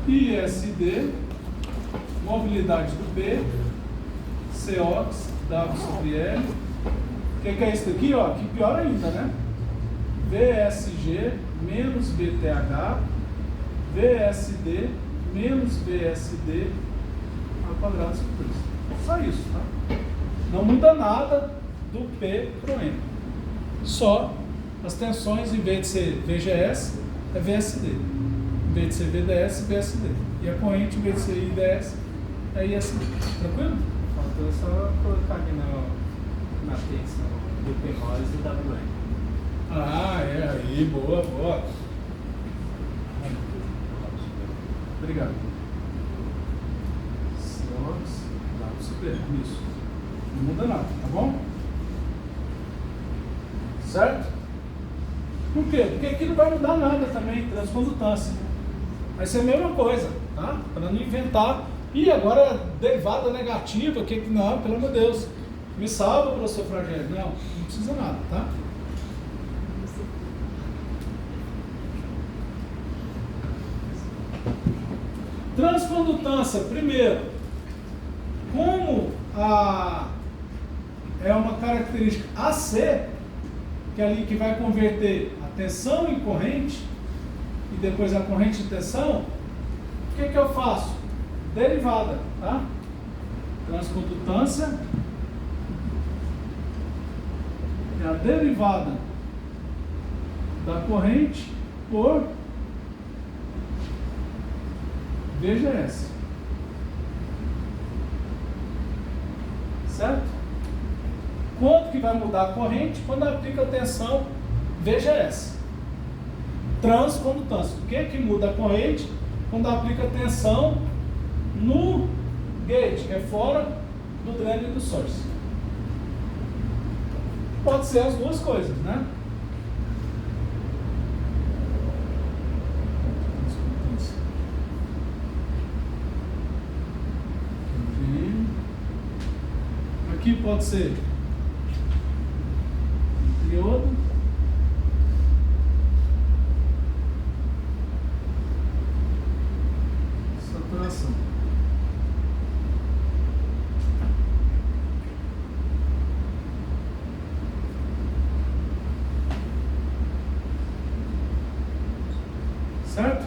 Speaker 1: ISD, mobilidade do P, COX, W sobre L. O que é isso daqui? Ó, que pior ainda, né? VSG menos VTH, VSD menos VSD ao quadrado sobre 2. Só isso, tá? Não muda nada do P para o N. Só as tensões, em vez de ser VGS, é VSD. Em vez de ser VDS, VSD. E a corrente, em vez de ser IDS, é ISD. Tranquilo?
Speaker 4: Faltou só colocar aqui na tensão do PMOS e do WM.
Speaker 1: Ah, é aí, boa, boa. Obrigado. Sox, dá para super, isso. Não muda nada, tá bom? Certo? Por quê? Porque aqui não vai mudar nada também, transcondutância. Vai ser a mesma coisa, tá? Para não inventar. E agora, derivada negativa, que não, pelo amor de Deus. Me salva, professor Fragério. Não, não precisa nada, tá? Transcondutância, primeiro, como é uma característica AC, que é ali que vai converter a tensão em corrente, e depois a corrente em tensão, o que eu faço? Derivada, tá? Transcondutância é a derivada da corrente por VGS. Certo? Quanto que vai mudar a corrente? Quando aplica a tensão VGS. Transcondutância. O que muda a corrente? Quando aplica a tensão no gate, que é fora do dreno e do source. Pode ser as duas coisas, né? Aqui pode ser diodo, saturação. Certo?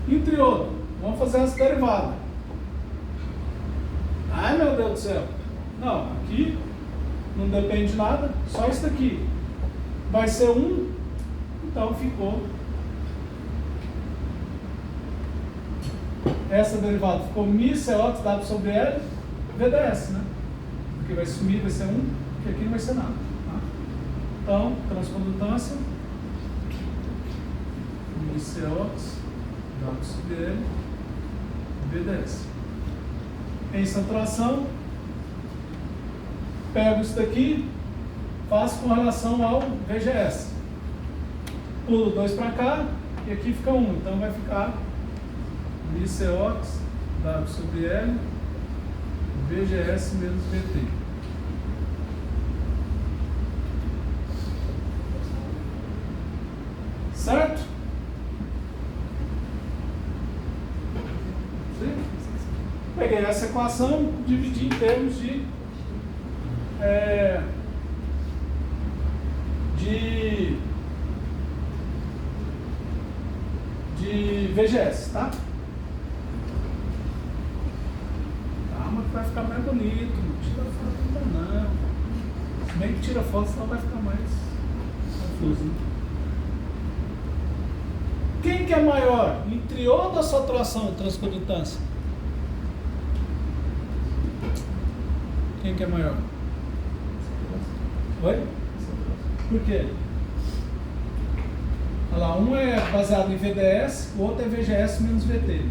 Speaker 1: Intriodo. Vamos fazer essa derivada. Ai, meu Deus do céu. Não, aqui não depende de nada, só isso daqui. Vai ser 1, então ficou. Essa derivada ficou μ CO W sobre L, VDS, né? Porque vai sumir, vai ser 1, porque aqui não vai ser nada. Tá? Então, transcondutância, μ CO W sobre L, VDS. Em saturação, pego isso daqui, faço com relação ao VGS. Pulo 2 para cá e aqui fica 1. Então vai ficar μ CO W sobre L, VGS menos VT. Certo? Sim? Peguei essa equação, dividi em termos de VGS, tá? Calma que vai ficar mais bonito, não tira foto ainda não. Se bem que tira foto, senão vai ficar mais confuso, né? Quem que é maior? Em triodo ou saturação, transcondutância? Quem que é maior? Oi? Por quê? Olha lá, um é baseado em VDS, o outro é VGS menos VT.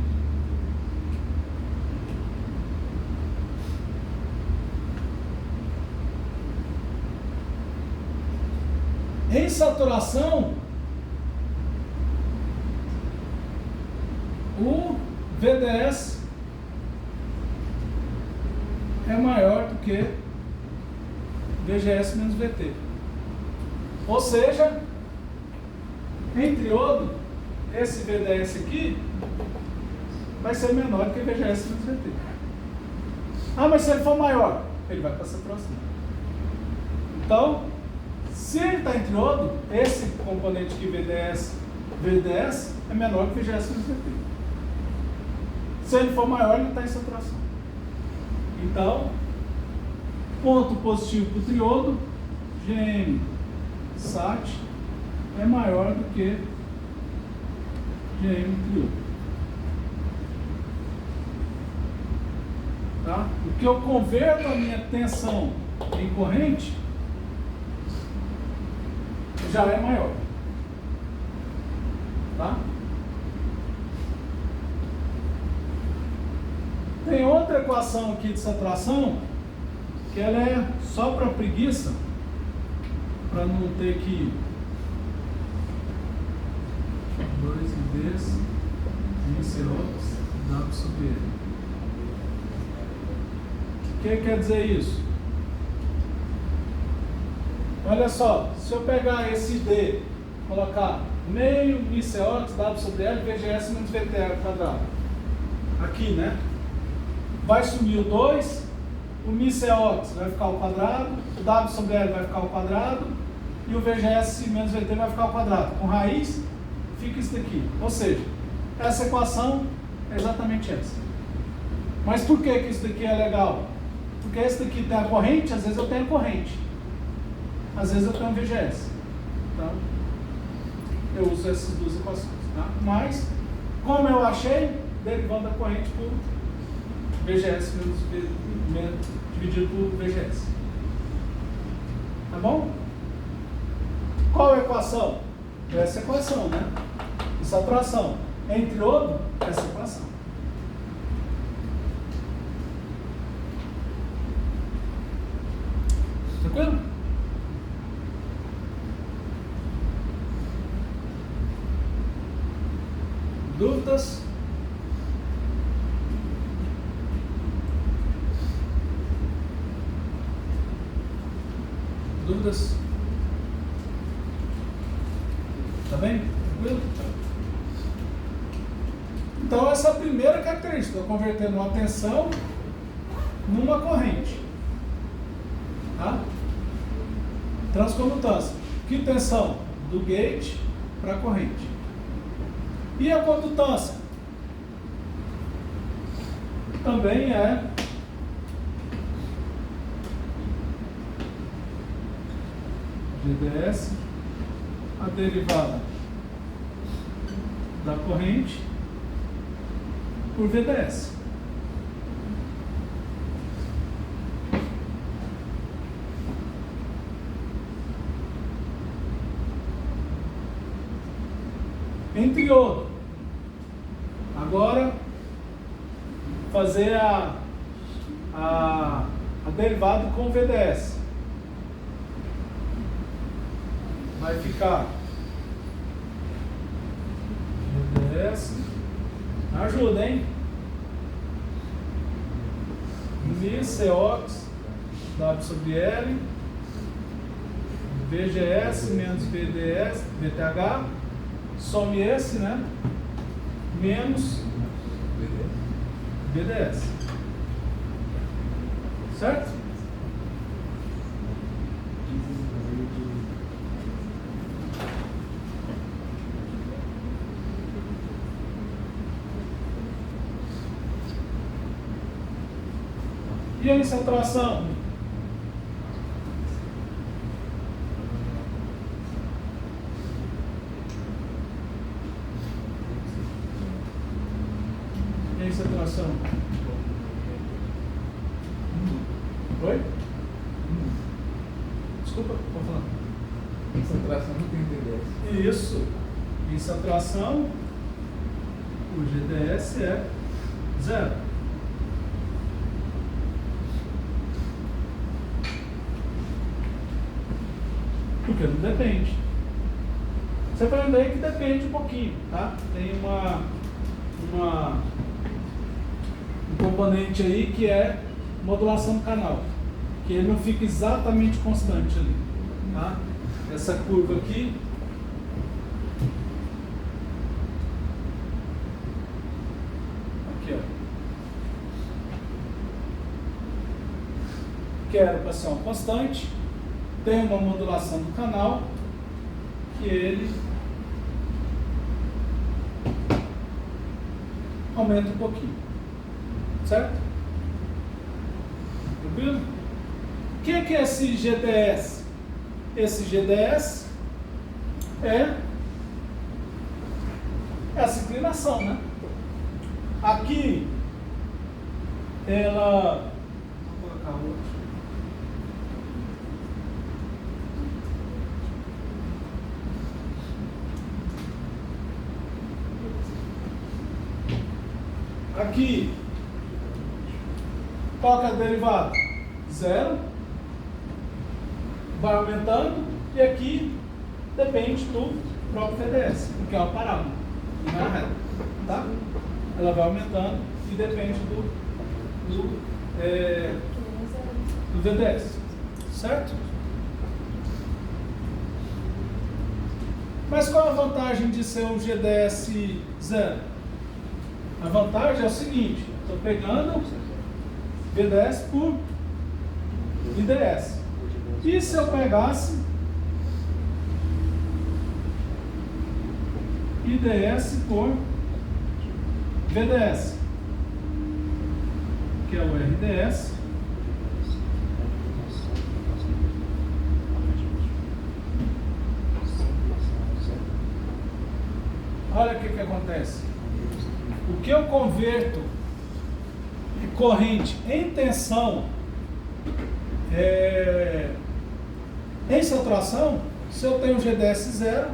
Speaker 1: Em saturação, o VDS é maior do que VGS menos VT. Ou seja, em triodo, esse VDS aqui vai ser menor que VGS menos VT. Ah, mas se ele for maior, ele vai para saturação. Então, se ele está em triodo, esse componente aqui, VDS, é menor que VGS menos VT. Se ele for maior, ele está em saturação. Então, ponto positivo para o triodo, GM SAT é maior do que GM triodo. Tá? O que eu converto a minha tensão em corrente já é maior. Tá? Tem outra equação aqui de saturação que ela é só para preguiça, para não ter que 2 vezes μ CO W sobre L. O que quer dizer isso? Olha só, se eu pegar esse D, colocar meio μ CO W sobre L, VGS menos VT ao quadrado, aqui, né? Vai sumir o 2, o μ CO vai ficar ao quadrado, o W sobre L vai ficar ao quadrado e o VGS menos VT vai ficar ao quadrado. Com raiz, fica isso daqui. Ou seja, essa equação é exatamente essa. Mas por que isso daqui é legal? Porque esse daqui tem a corrente, às vezes eu tenho corrente. Às vezes eu tenho VGS. Então, eu uso essas duas equações. Tá? Mas, como eu achei, derivando a corrente por VGS dividido por VGS. Tá bom? Qual é a equação? Essa equação, né? De saturação. Em triodo, essa equação. Tranquilo? Dúvidas? Dúvidas? Tá bem? Tranquilo? Então essa é a primeira característica, convertendo uma tensão numa corrente. Tá? Transcondutância. Que tensão? Do gate para a corrente. E a condutância? também é GDS, a derivada da corrente por VDS. Entre outros. Agora, fazer a derivada com VDS. Vai ficar VDS. Ajuda, hein? Mi Cox W sobre L VGS menos VDS, VTH, some esse, né? Menos VDS. Certo? E a insatração? E a insatração? Oi? Desculpa, vou falar.
Speaker 3: Concentração não tem DDS.
Speaker 1: Isso. Insatração, o GDS é 0. Porque não depende. Você vai ver que depende um pouquinho, tá? Tem um componente aí que é modulação do canal, que ele não fica exatamente constante ali, tá? Essa curva aqui ó, que era para ser uma constante, tem uma modulação do canal que ele aumenta um pouquinho, certo? Tranquilo? O que é esse GDS? Esse GDS é essa inclinação, né? Aqui ela, vou colocar outro. Aqui, qual que é a derivada? 0. Vai aumentando. E aqui depende do próprio VDS, porque é uma parábola, não é uma reta, tá? Ela vai aumentando e depende do VDS, certo? Mas qual a vantagem de ser um GDS 0? A vantagem é o seguinte: estou pegando VDS por IDS. E se eu pegasse IDS por VDS, que é o RDS, olha o que acontece. O que eu converto corrente em tensão em saturação, se eu tenho GDS 0,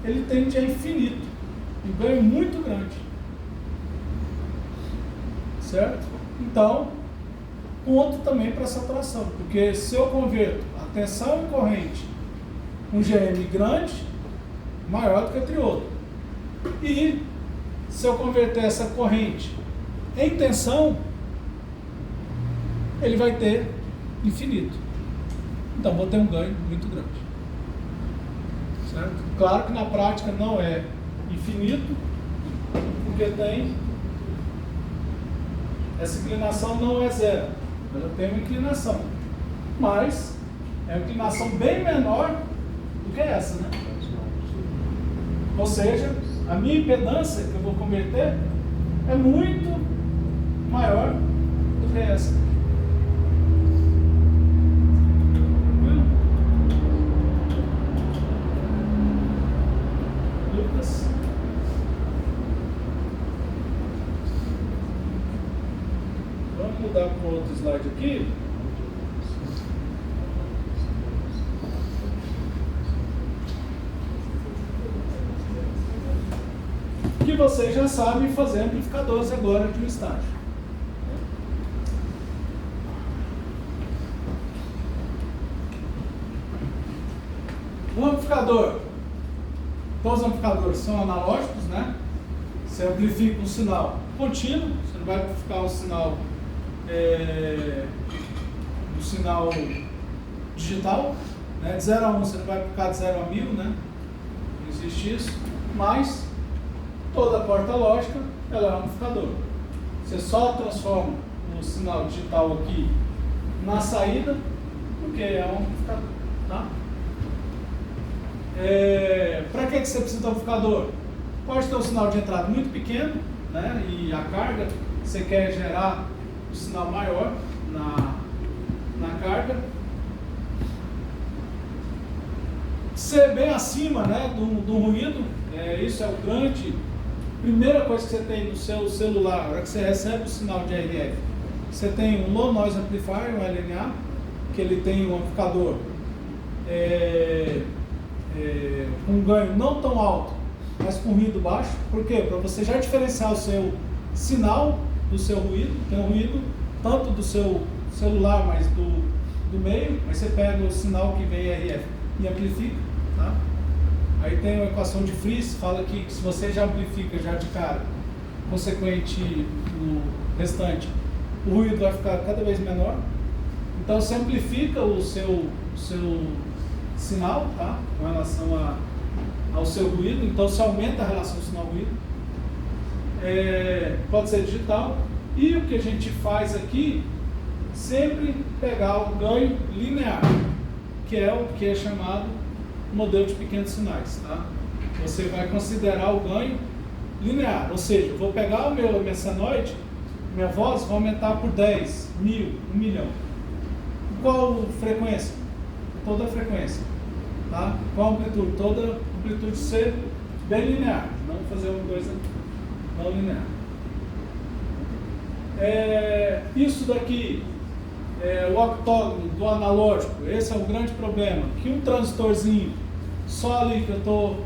Speaker 1: ele tende a infinito, um ganho muito grande, certo? Então, ponto também para saturação, porque se eu converto a tensão em corrente, um GM grande, maior do que o triodo, e se eu converter essa corrente em tensão, ele vai ter infinito. Então, vou ter um ganho muito grande. Certo? Claro que na prática não é infinito, porque tem essa inclinação não é 0. Ela tem uma inclinação. Mas é uma inclinação bem menor do que essa, né? Ou seja, a minha impedância que eu vou converter é muito maior do que essa. Tranquilo? Dúvidas? Vamos mudar para um outro slide aqui. Que vocês já sabem fazer amplificadores agora de um estágio. Um amplificador. Todos os amplificadores são analógicos, né? Você amplifica um sinal contínuo, você não vai amplificar um sinal digital, né? De 0 a 1 você não vai amplificar de 0 a 1000, né? Não existe isso, mas toda porta lógica ela é um amplificador. Você só transforma o sinal digital aqui na saída, porque é um amplificador, tá? Para que você precisa de um amplificador? Pode ter um sinal de entrada muito pequeno, né? E a carga, você quer gerar um sinal maior na carga. Ser bem acima, né, do ruído, isso é o grande. Primeira coisa que você tem no seu celular, na hora que você recebe o sinal de RF, você tem um Low Noise Amplifier, um LNA, que ele tem um amplificador com um ganho não tão alto, mas com ruído baixo. Por quê? Para você já diferenciar o seu sinal do seu ruído. Tem um ruído tanto do seu celular, mas do meio, mas você pega o sinal que vem RF e amplifica, tá? Aí tem a equação de Friis, fala que se você já amplifica já de cara, consequente no restante, o ruído vai ficar cada vez menor. Então você amplifica o seu sinal, tá? Com relação ao seu ruído, então você aumenta a relação sinal-ruído. Pode ser digital. E o que a gente faz aqui, sempre pegar o ganho linear, que é o que é chamado modelo de pequenos sinais, tá? Você vai considerar o ganho linear, ou seja, eu vou pegar o minha senoide, minha voz vai aumentar por 10, 1000, 1 milhão. Qual frequência? Toda a frequência, tá? Qual amplitude? Toda amplitude ser bem linear, não fazer uma coisa não linear. Isso daqui o octógono do analógico, esse é o grande problema, que um transistorzinho só ali que eu estou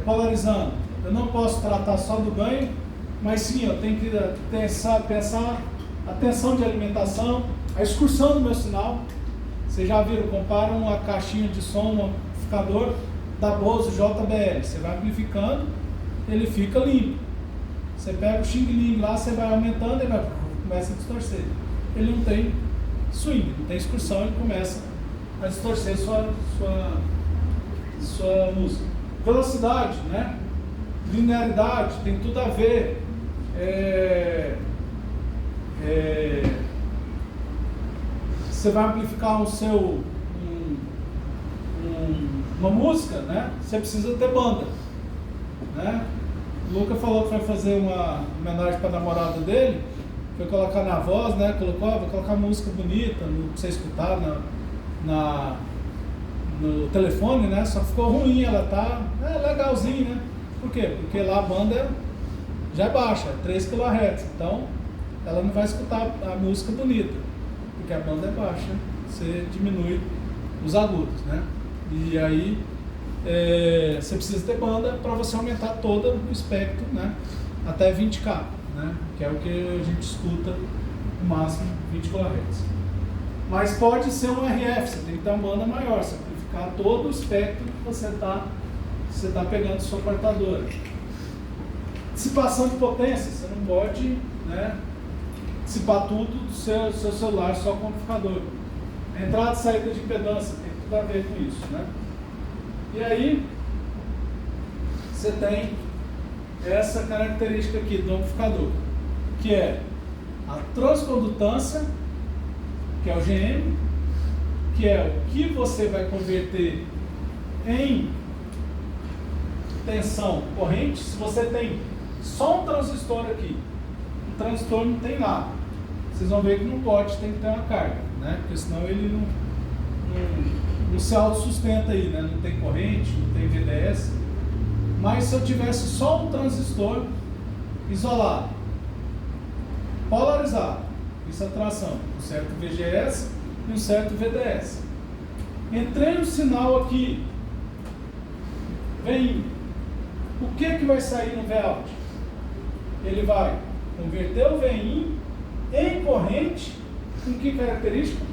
Speaker 1: polarizando, eu não posso tratar só do ganho, mas sim, eu tenho que pensar a tensão de alimentação, a excursão do meu sinal. Vocês já viram, comparam a caixinha de som no amplificador da Bose JBL, você vai amplificando, ele fica limpo. Você pega o Xing Ling lá, você vai aumentando, ele começa a distorcer. Ele não tem swing, não tem excursão, ele começa a distorcer sua música. Velocidade, né? Linearidade, tem tudo a ver. Você vai amplificar uma música, né? Você precisa ter banda, né? O Luca falou que vai fazer uma homenagem para a namorada dele, foi colocar na voz, né? Colocou, vou colocar música bonita pra você escutar no telefone, né? Só ficou ruim, ela tá legalzinho, né? Por quê? Porque lá a banda já é baixa, 3 kHz, então ela não vai escutar a música bonita, porque a banda é baixa, você diminui os agudos, né? E aí você precisa ter banda para você aumentar todo o espectro, né? Até 20K, né? Que é o que a gente escuta no máximo 20 kHz. Mas pode ser um RF, você tem que ter uma banda maior, você amplificar todo o espectro que você está pegando sua portadora. Dissipação de potência, você não pode, né, dissipar tudo do seu celular só com o amplificador. Entrada e saída de impedância tem tudo a ver com isso, né? E aí você tem essa característica aqui do amplificador, que é a transcondutância, que é o GM, que é o que você vai converter em tensão corrente. Se você tem só um transistor aqui, um transistor não tem nada. Vocês vão ver que no pote tem que ter uma carga, né? Porque senão ele não se autossustenta aí, né? Não tem corrente, não tem VDS. Mas se eu tivesse só um transistor isolado, polarizado, isso é tração, um certo VGS e um certo VDS. Entrei no sinal aqui, vem, o que vai sair no Vout? Ele vai converter o VIN em corrente, com que característica?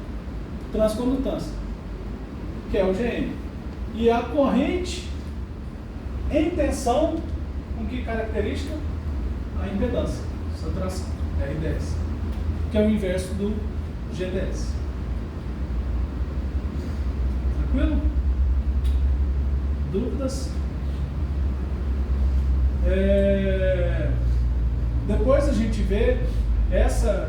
Speaker 1: Transcondutância, que é o GM. E a corrente em tensão, com que característica? A impedância, saturação, RDS, que é o inverso do GDS. Tranquilo? Dúvidas? Depois a gente vê essa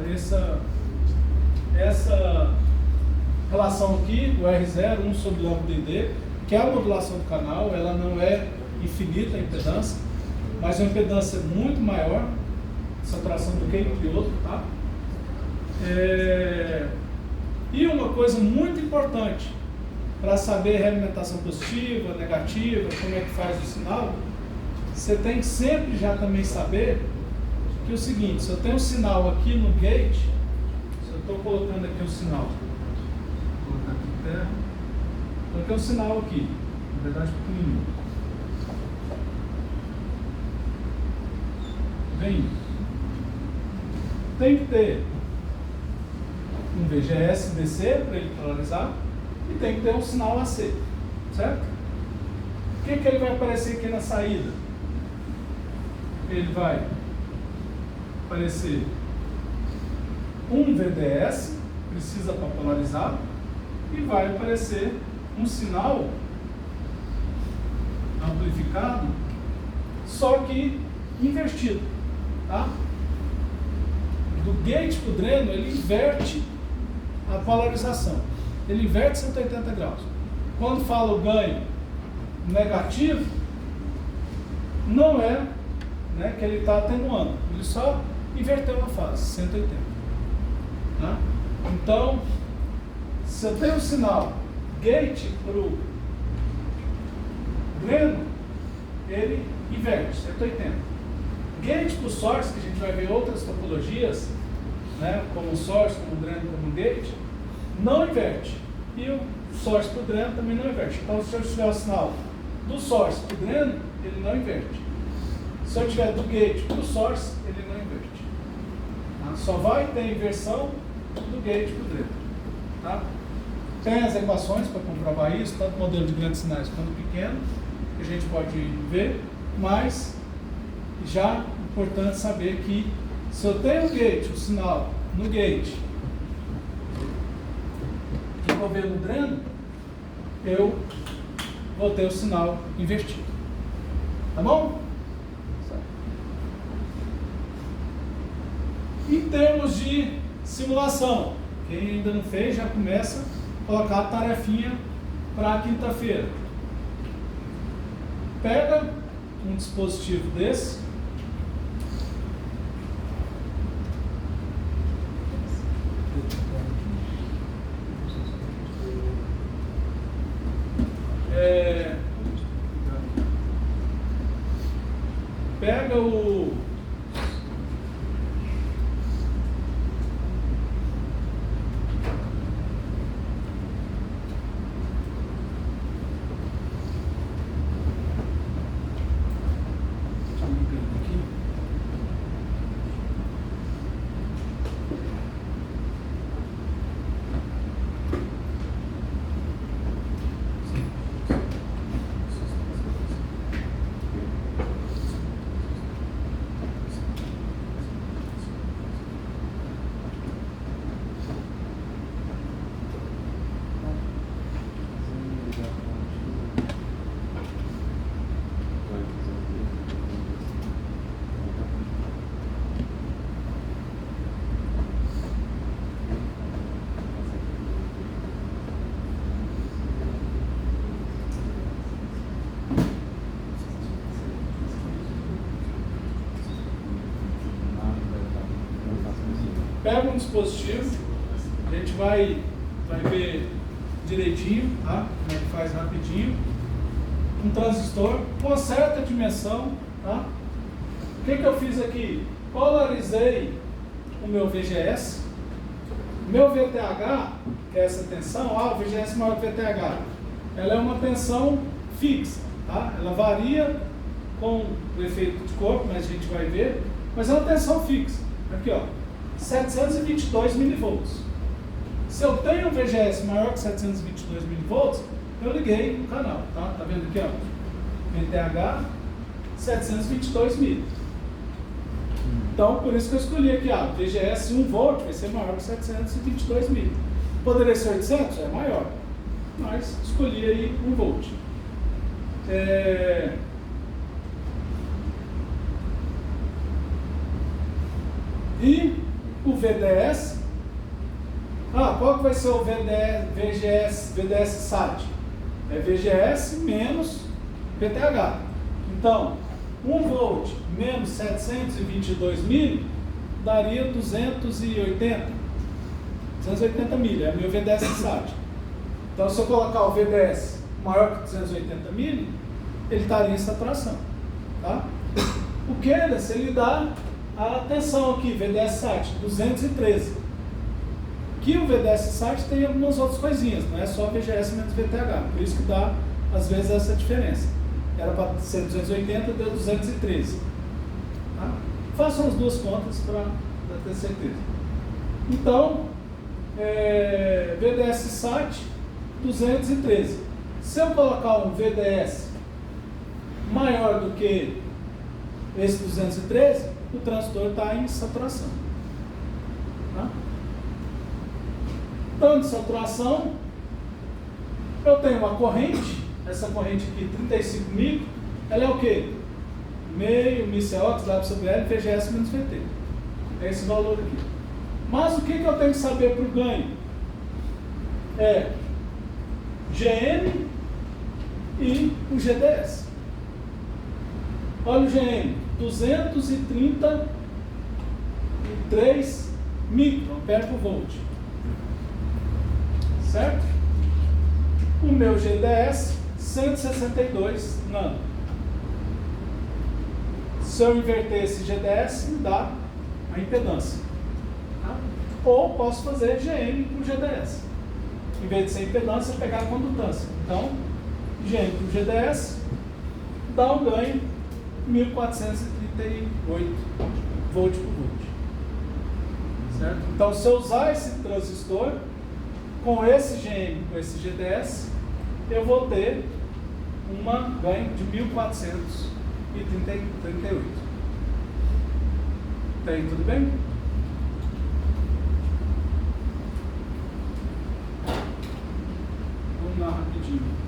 Speaker 1: relação aqui, do R0, 1 sobre λ/d, que é a modulação do canal. Ela não é infinita a impedância, mas é uma impedância muito maior de saturação do que entre outro, tá? E uma coisa muito importante para saber realimentação positiva, negativa, como é que faz o sinal, você tem que sempre já também saber que é o seguinte: se eu tenho um sinal aqui no gate, se eu estou colocando aqui um sinal, vou colocar aqui em terra, coloquei um sinal aqui, na verdade pequenininho, vem, tem que ter um VGS DC para ele polarizar e tem que ter um sinal AC, certo? O que ele vai aparecer aqui na saída? Ele vai aparecer um VDS, precisa para polarizar, e vai aparecer um sinal amplificado, só que invertido, tá? Do gate para o dreno, ele inverte a polarização, ele inverte 180 graus. Quando fala o ganho negativo, não é, né, que ele está atenuando, ele só inverteu a fase, 180. Né? Então, se eu tenho um sinal gate para o dreno, ele inverte, 180. Gate para o source, que a gente vai ver outras topologias, né, como source, como dreno, como gate, não inverte. E o source para o dreno também não inverte. Então, se eu tiver o sinal do source para o dreno, ele não inverte. Se eu tiver do gate para o source, ele não inverte. Tá? Só vai ter inversão do gate para o dreno. Tá? Tem as equações para comprovar isso, tanto modelo de grandes sinais quanto pequeno, que a gente pode ver, mas já é importante saber que se eu tenho o gate, o sinal no gate, e vou ver no dreno, eu vou ter o sinal invertido. Tá bom? Em termos de simulação, quem ainda não fez, já começa a colocar a tarefinha para quinta-feira. Pega um dispositivo desse, pega o pega um dispositivo, a gente vai ver direitinho, tá? Como é que faz rapidinho. Um transistor com certa dimensão, tá? O que eu fiz aqui? Polarizei o meu VGS, meu VTH, que é essa tensão, o VGS maior que o VTH, ela é uma tensão fixa, tá? Ela varia com o efeito de corpo, mas a gente vai ver, mas é uma tensão fixa. Aqui, ó, 722 milivolts. Se eu tenho um VGS maior que 722 milivolts, eu liguei o canal, tá? Tá vendo aqui, ó? VTH 722 mil. Então, por isso que eu escolhi aqui, ó, VGS 1 volt vai ser maior que 722 mil. Poderia ser 800? É maior. Mas escolhi aí 1 volt. E o VDS, qual que vai ser o VDS SAT? É VGS menos VTH. Então, 1 volt menos 722 mil daria 280 mil, é meu VDS SAT. Então, se eu colocar o VDS maior que 280 mil, ele estaria em saturação. Tá? O Keyless, ele dá a tensão aqui, VDS SAT, 213. Que o VDS SAT tem algumas outras coisinhas, não é só VGS menos VTH, por isso que dá, às vezes, essa diferença. Era para ser 280, deu 213. Tá? Façam as duas contas para ter certeza. Então, VDS SAT, 213. Se eu colocar um VDS maior do que esse 213, o transistor está em saturação. Tá? Então, de saturação, eu tenho uma corrente, essa corrente aqui, 35 micro, ela é o quê? Meio MCOX, W sobre L, VGS menos VT. É esse valor aqui. Mas o que eu tenho que saber para o ganho? É GM e o GDS. Olha o GM, 233 microampere por volt. Certo? O meu GDS, 162 nano. Se eu inverter esse GDS, me dá a impedância. Tá? Ou posso fazer GM com GDS. Em vez de ser impedância, pegar a condutância. Então, GM com GDS dá um ganho 1438 volt por volt. Certo? Então, se eu usar esse transistor com esse GM, com esse GDS, eu vou ter um ganho de 1438. Tem tudo bem? Vamos lá rapidinho.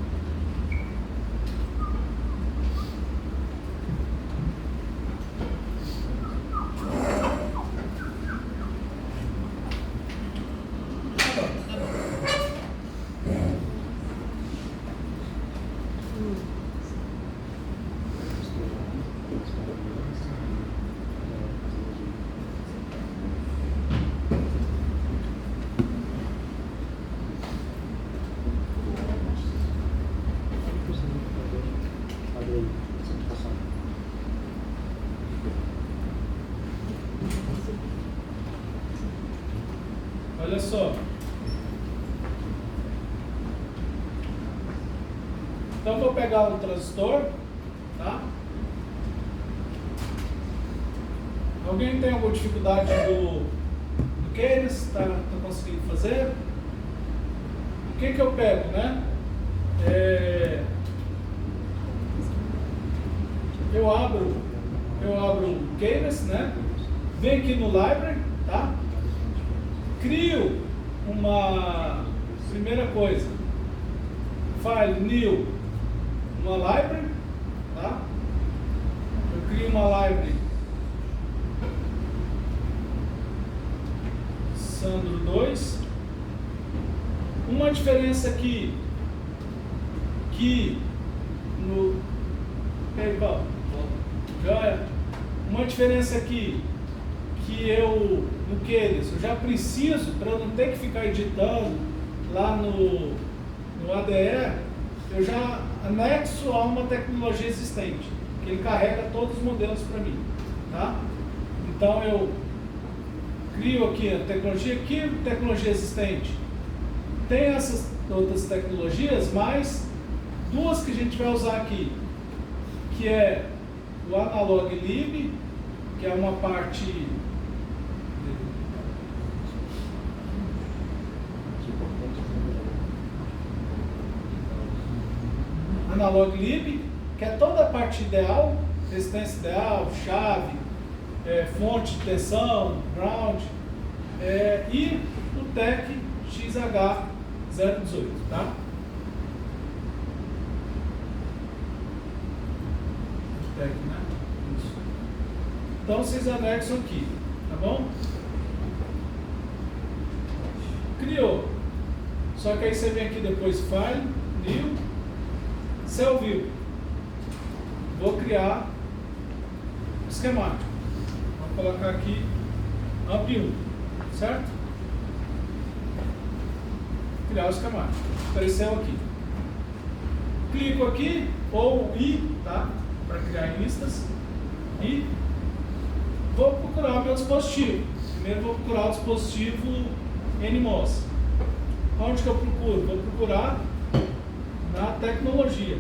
Speaker 1: Olha só. Então, vou pegar um transistor, tá? Alguém tem alguma dificuldade do Keyless? Tá conseguindo fazer? O que eu pego, né? Eu abro o Keyless, né? Venho aqui no Library, tá? Crio uma primeira coisa, file new, uma library, tá? Eu crio uma library Sandro 2. Uma diferença aqui que no uma diferença aqui que eu, no que eles, eu já preciso, para eu não ter que ficar editando lá no ADE, eu já anexo a uma tecnologia existente, que ele carrega todos os modelos para mim, tá? Então eu crio aqui a tecnologia, que tecnologia existente? Tem essas outras tecnologias, mas duas que a gente vai usar aqui, que é o Analog-Lib, que é uma parte Analog-Lib, que é toda a parte ideal, resistência ideal, chave, fonte de tensão, ground, e o TEC XH018, tá? TEC, né? Isso. Então vocês anexam aqui, tá bom? Criou. Só que aí você vem aqui depois, File, New, Cell View. Vou criar o esquemático. Vou colocar aqui AMP1, certo? Criar o esquemático. Apareceu aqui. Clico aqui, ou I, tá? Para criar listas. E vou procurar o meu dispositivo. Primeiro vou procurar o dispositivo NMOS. Onde que eu procuro? Vou procurar na tecnologia.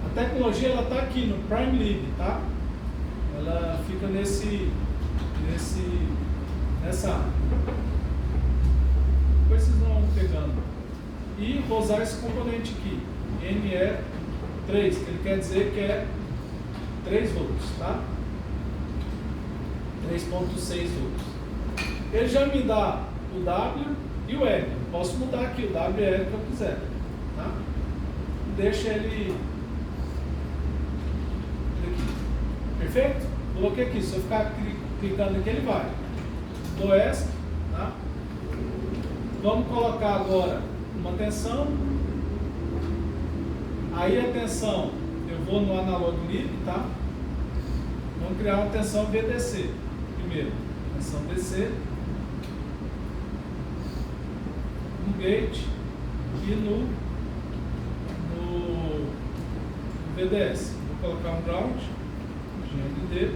Speaker 1: A tecnologia ela está aqui no PrimeLib, tá? Ela fica nessa área. Depois vocês vão pegando. E vou usar esse componente aqui, NE3, que ele quer dizer que é 3 volts, tá? 3.6 volts. Ele já me dá o W e o L. Posso mudar aqui o W e L que eu quiser, tá? Deixa ele aqui. Perfeito? Coloquei aqui. Se eu ficar clicando aqui, ele vai. Dou ESC, tá? Vamos colocar agora uma tensão. Aí a tensão, eu vou no Analog-Lib, tá? Vamos criar uma tensão VDC. Primeiro, tensão DC. No gate e no VDS. Vou colocar um ground, GND.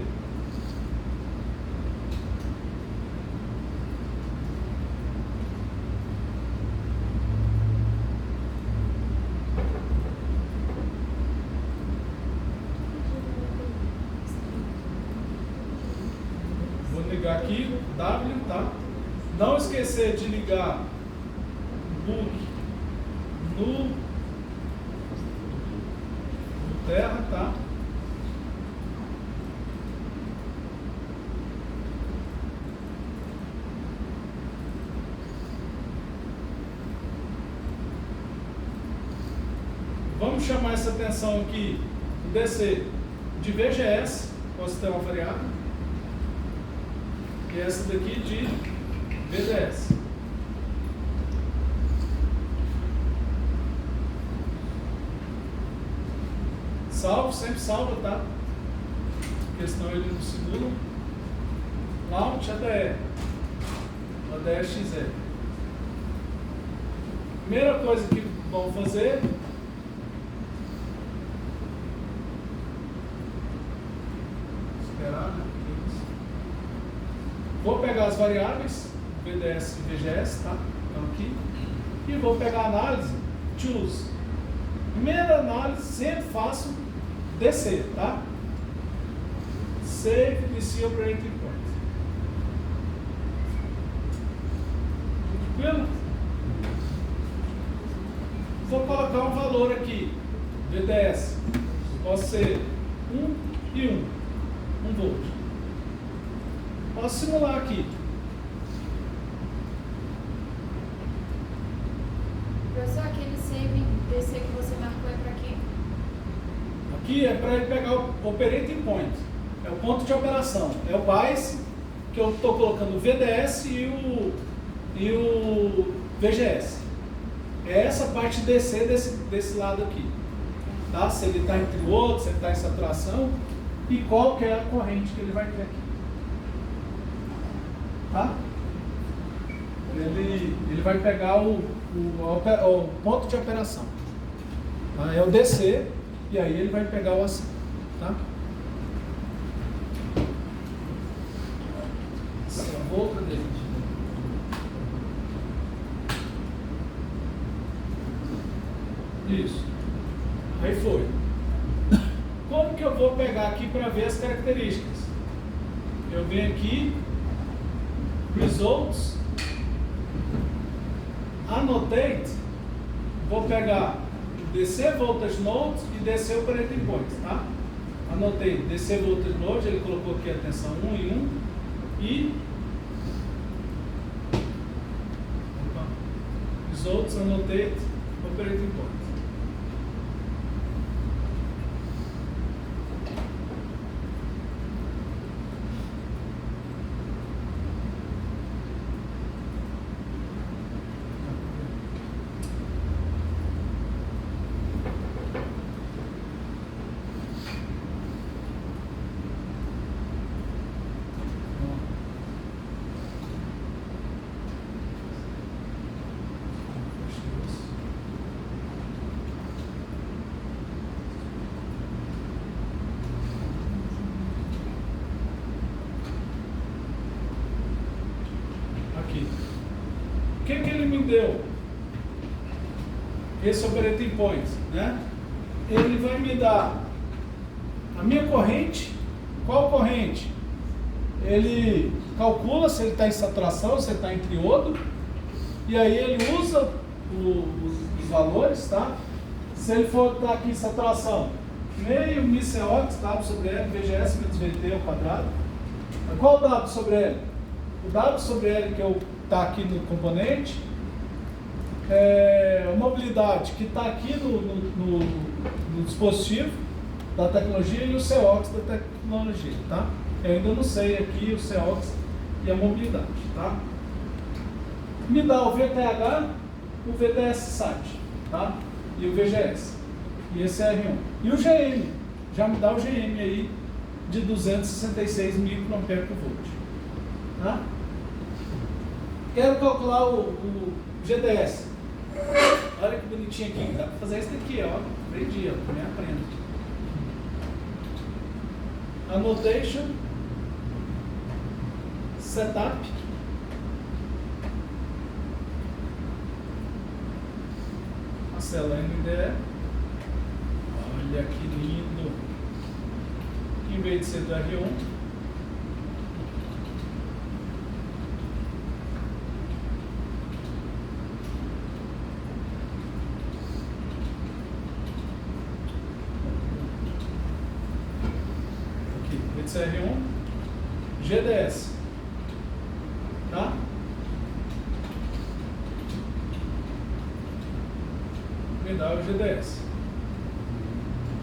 Speaker 1: Vou ligar aqui o W, tá? Não esquecer de ligar book no terra, tá? Vamos chamar essa tensão aqui, o DC, de VGS, posso ter uma variável, e essa daqui de VDS. Salvo, sempre salva, tá? Porque senão ele não segura. Launch ADE. ADE XE. Primeira coisa que vamos fazer. Esperar, né? Vou pegar as variáveis, VDS e VGS, tá? Então aqui. E vou pegar a análise, choose. Primeira análise, sempre faço DC, tá? Save DC Operating Point. Tranquilo? Vou colocar um valor aqui, VDS. Pode ser 1 e 1. 1 volt. Posso simular aqui.
Speaker 5: Professor, aquele save DC que você marcou é para quê?
Speaker 1: Aqui é para ele pegar o operating point, é o ponto de operação, é o BIOS que eu estou colocando o VDS e o VGS. É essa parte DC desse lado aqui. tá? Se ele está entre outros, se ele está em saturação, e qual que é a corrente que ele vai ter aqui. Tá? Ele vai pegar o ponto de operação. Tá? É o DC, e aí ele vai pegar o AC. Tá? Outra dele. Isso. Aí foi. Como que eu vou pegar aqui para ver as características? Eu venho aqui, Results, Annotate, vou pegar DC Voltage Node e DC Operating Point, tá? Anotei DC Voltage Node, ele colocou aqui a tensão 1 em 1 e Results, Annotate, Operating Point. O que ele me deu? Esse operating point, né? Ele vai me dar a minha corrente. Qual corrente? Ele calcula se ele está em saturação, se ele está em triodo, e aí ele usa os valores, tá? Se ele for estar aqui em saturação, meio MICEOX, W sobre L, VGS menos VT ao quadrado. Qual o W sobre L? O W sobre L que está aqui no componente, a mobilidade que está aqui no dispositivo da tecnologia e o COX da tecnologia, tá? Eu ainda não sei aqui o COX e a mobilidade, tá? Me dá o VTH, o VTS site, tá? E o VGS, e esse é R1. E o GM, já me dá o GM aí de 266 microampere por volt, tá? Quero calcular o GDS. Olha que bonitinho aqui. Dá para fazer isso daqui, ó. Aprendi, ó. Também aprendo. Annotation. Setup. A célula NDE. Olha que lindo. Em vez de ser do R1. R1, GDS, tá? Me dá o GDS.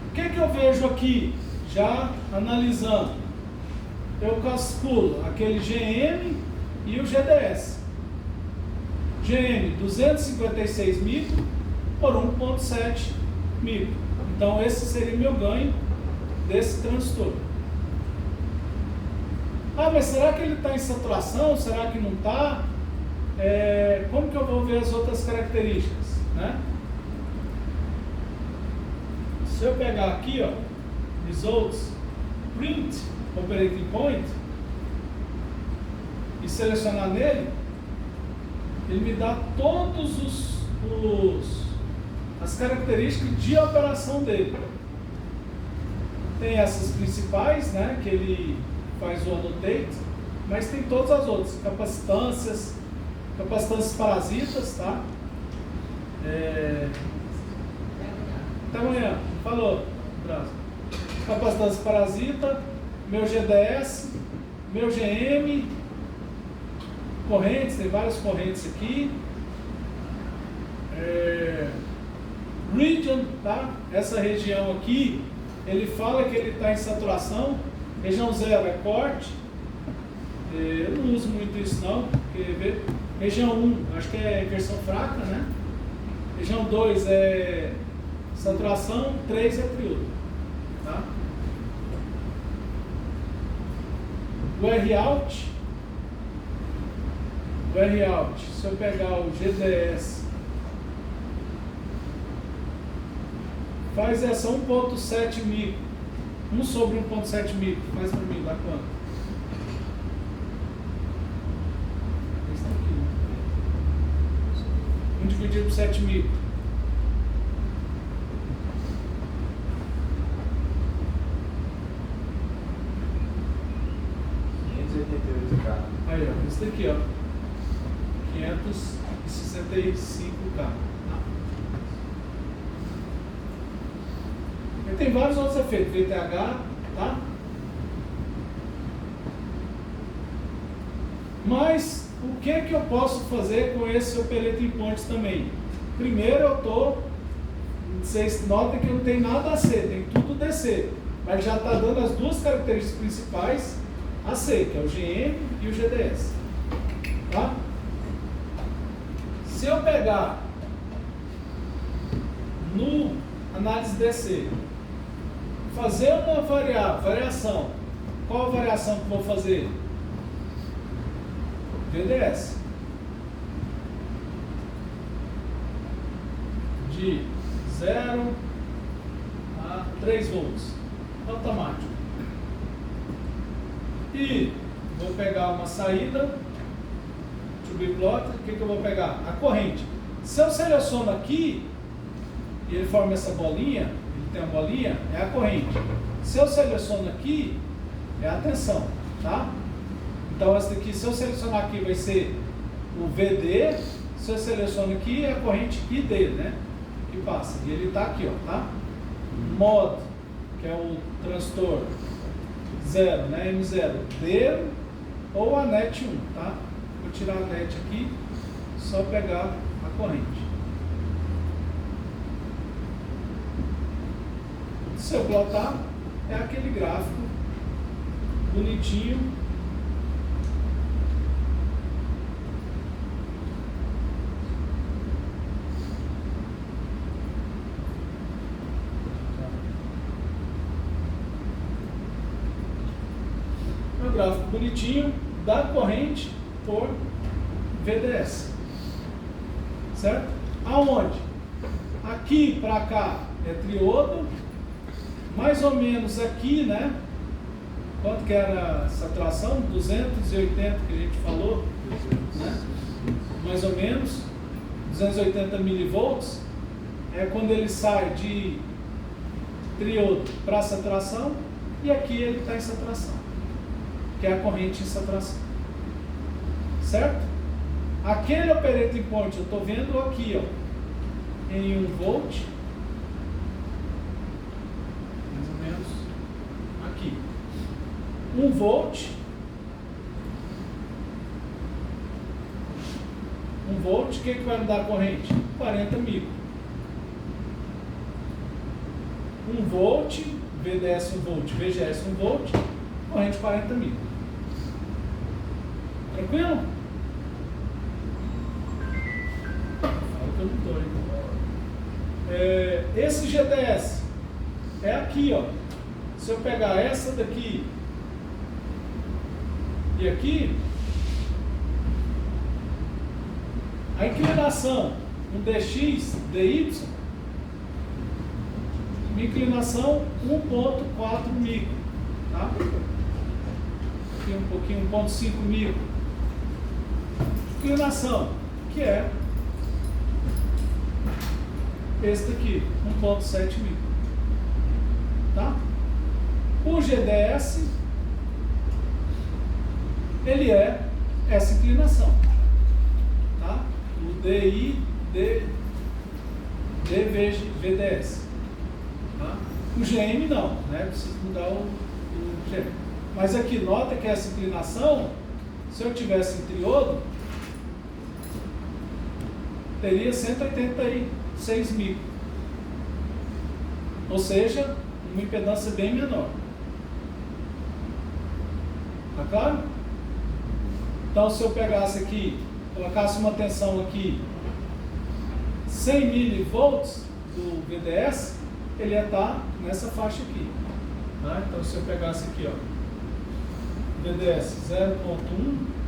Speaker 1: O que eu vejo aqui, já analisando? Eu calculo aquele GM e o GDS. GM 256 micro por 1,7 micro. Então esse seria o meu ganho desse transistor. Ah, mas será que ele está em saturação? Será que não está? Como que eu vou ver as outras características, né? Se eu pegar aqui, ó, Results, Print, Operating Point, e selecionar nele, ele me dá todos as características de operação dele. Tem essas principais, né, que ele faz o annotate, mas tem todas as outras, capacitâncias parasitas, tá? Até amanhã, falou, abraço. Capacitância parasita, meu GDS, meu GM, correntes, tem várias correntes aqui. Region, tá? Essa região aqui, ele fala que ele está em saturação. Região 0 é corte, eu não uso muito isso não, porque região 1 acho que é inversão fraca, né? Região 2 é Saturação, 3 é triodo. Tá? O R-out, se eu pegar o GDS, faz essa 1.7 micro, 1 sobre 1.7 micro, faz para mim, dá quanto? Esse aqui, né? 1 dividido por 7 micro. Aí, ó, esse daqui, ó, 565K. E tem vários outros efeitos, VTH, tá? Mas o que é que eu posso fazer com esse operating point também? Primeiro vocês notem que não tem nada AC, tem tudo DC, mas já está dando as duas características principais AC, que é o GM e o GDS. Tá? Se eu pegar no análise DC, fazer uma variação, qual a variação que eu vou fazer? VDS. De 0 a 3 volts. Automático. E vou pegar uma saída, to be plot, o que eu vou pegar? A corrente. Se eu seleciono aqui, e ele forma essa bolinha, ele tem uma bolinha, é a corrente. Se eu seleciono aqui, é a tensão, tá? Então essa daqui, se eu selecionar aqui, vai ser o VD, se eu seleciono aqui, é a corrente ID, né? Que passa, e ele está aqui, ó, tá? Mod, que é o transistor 0, né? M0, D ou a NET 1, tá? Vou tirar a NET aqui, só pegar a corrente. Se eu plotar, é aquele gráfico bonitinho. Gráfico bonitinho da corrente por VDS, certo? Aonde? Aqui para cá é triodo, mais ou menos aqui, né? Quanto que era a saturação? 280 que a gente falou, né? Mais ou menos 280 milivolts é quando ele sai de triodo para saturação, e aqui ele está em saturação, que é a corrente em saturação, certo? Aquele operating point eu estou vendo aqui, ó, em 1 volt, mais ou menos aqui, 1 volt, 1 volt, o que vai me dar a corrente? 40 micro. 1 volt, VDS 1 volt, VGS 1 volt, corrente 40 micro. Tranquilo? Fala que eu não estou, hein? Esse GDS é aqui, ó. Se eu pegar essa daqui e aqui, a inclinação, um DX, DY, minha inclinação 1.4 micro, tá? Aqui um pouquinho, 1.5 micro. Inclinação, que é esse daqui, 1.7 micro, tá? O GDS, ele é essa inclinação, tá? O DI, VDS, tá? O GM não, né? Precisa mudar o GM. Mas aqui, nota que essa inclinação, se eu tivesse em triodo, teria 186 micro. Ou seja, uma impedância bem menor. Tá claro? Então, se eu pegasse aqui, colocasse uma tensão aqui, 100 milivolts, do VDS, ele ia estar nessa faixa aqui. Tá? Então, se eu pegasse aqui, ó, VDS 0.1,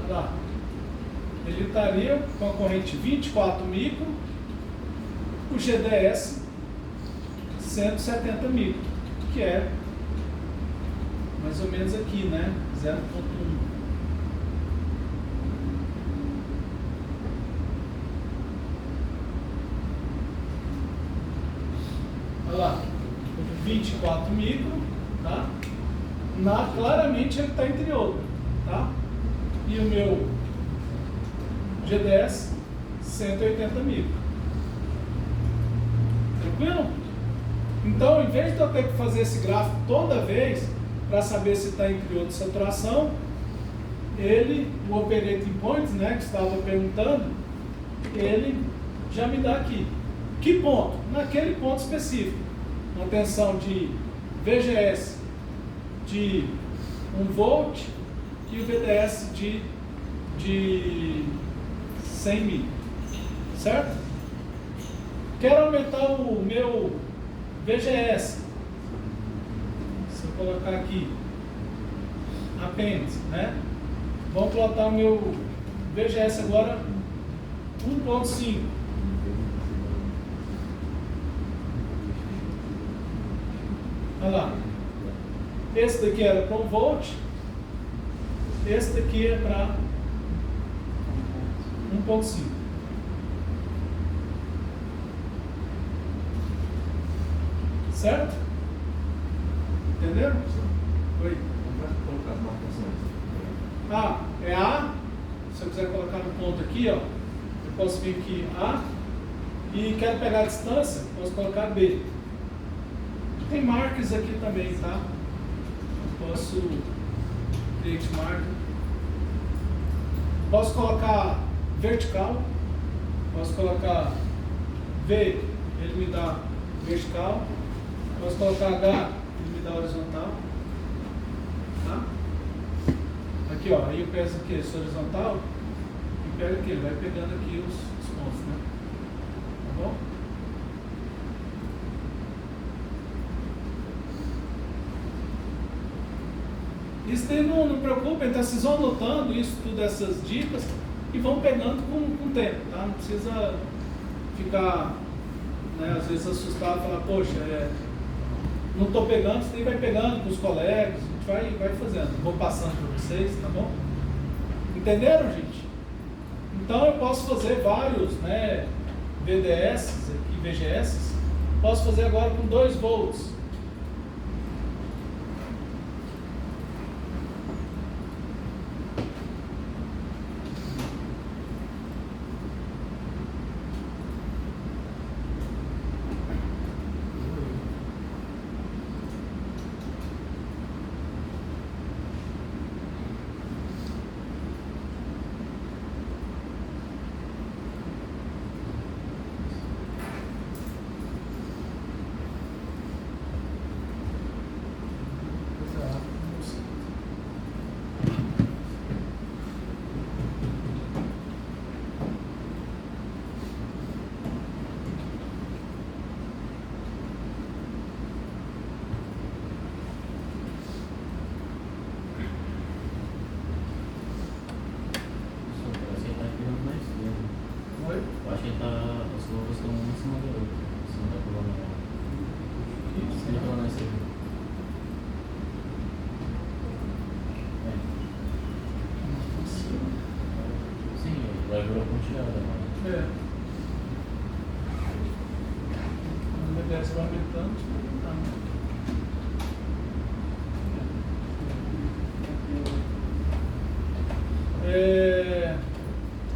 Speaker 1: lá, ele estaria com a corrente 24 micro, o GDS 170 micro, que é mais ou menos aqui, né? 0.1. Olha lá, 24 micro, tá? Claramente ele está entre outro, tá? E o meu GDS 180 micro. Tranquilo? Então, em vez de eu ter que fazer esse gráfico toda vez para saber se está entre outro saturação, o operating point, né, que estava perguntando, ele já me dá aqui. Que ponto? Naquele ponto específico. Uma tensão de VGS de 1 volt e o VDS de 100 mil. Certo? Quero aumentar o meu VGS. Se eu colocar aqui apêndice, né? Vamos plotar o meu VGS agora 1.5. Olha lá. Esse daqui era para 1 volt. Esse daqui é para 1.5. Certo? Entenderam? Oi.
Speaker 3: Como vai colocar as marcações?
Speaker 1: A é A. Se eu quiser colocar no ponto aqui, ó, eu posso vir aqui A. E quero pegar a distância, posso colocar B. Tem marcas aqui também, tá? Eu posso create marker. Posso colocar vertical. Posso colocar V, ele me dá vertical. Posso colocar H, ele me dá horizontal. Tá? Aqui, ó, aí eu peço aqui esse horizontal e pego aqui, ele vai pegando aqui os pontos, né? Tá bom? Isso daí não preocupa, então vocês vão anotando isso, tudo, essas dicas e vão pegando com o tempo, tá? Não precisa ficar, né, às vezes assustado e falar, poxa, não estou pegando, você vai pegando com os colegas, a gente vai fazendo, vou passando para vocês, tá bom? Entenderam, gente? Então eu posso fazer vários, né, VDS e VGS, posso fazer agora com 2 volts.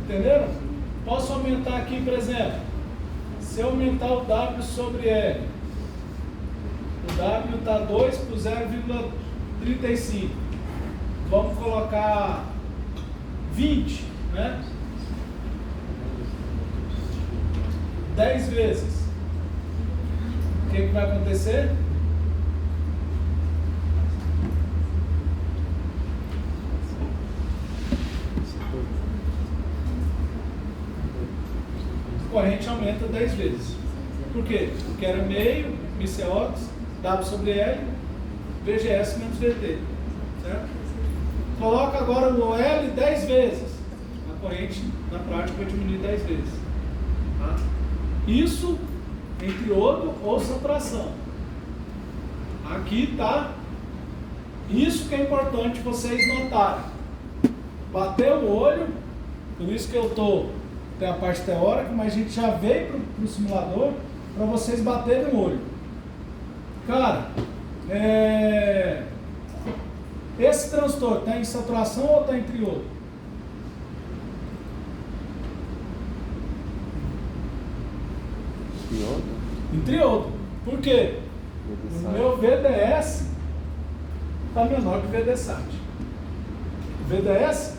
Speaker 1: Entenderam? Posso aumentar aqui, por exemplo, se eu aumentar o W sobre L, o W está 2 por 0,35. Vamos colocar 20, né? 10 vezes. O que vai acontecer? a corrente aumenta 10 vezes. Por quê? Porque era meio, MCOX, W sobre L, VGS menos VT. Certo? Coloca agora o L 10 vezes. A corrente, na prática, vai diminuir 10 vezes. Tá? Isso em triodo ou saturação. Aqui está. Isso que é importante vocês notarem. Bater o olho, por isso que eu estou, tem a parte teórica, mas a gente já veio para o simulador para vocês baterem o olho. Cara, esse transtorno está em saturação ou está em triodo?
Speaker 2: Triodo?
Speaker 1: Em triodo. Por quê? O meu VDS está menor que o VDSAT. O VDS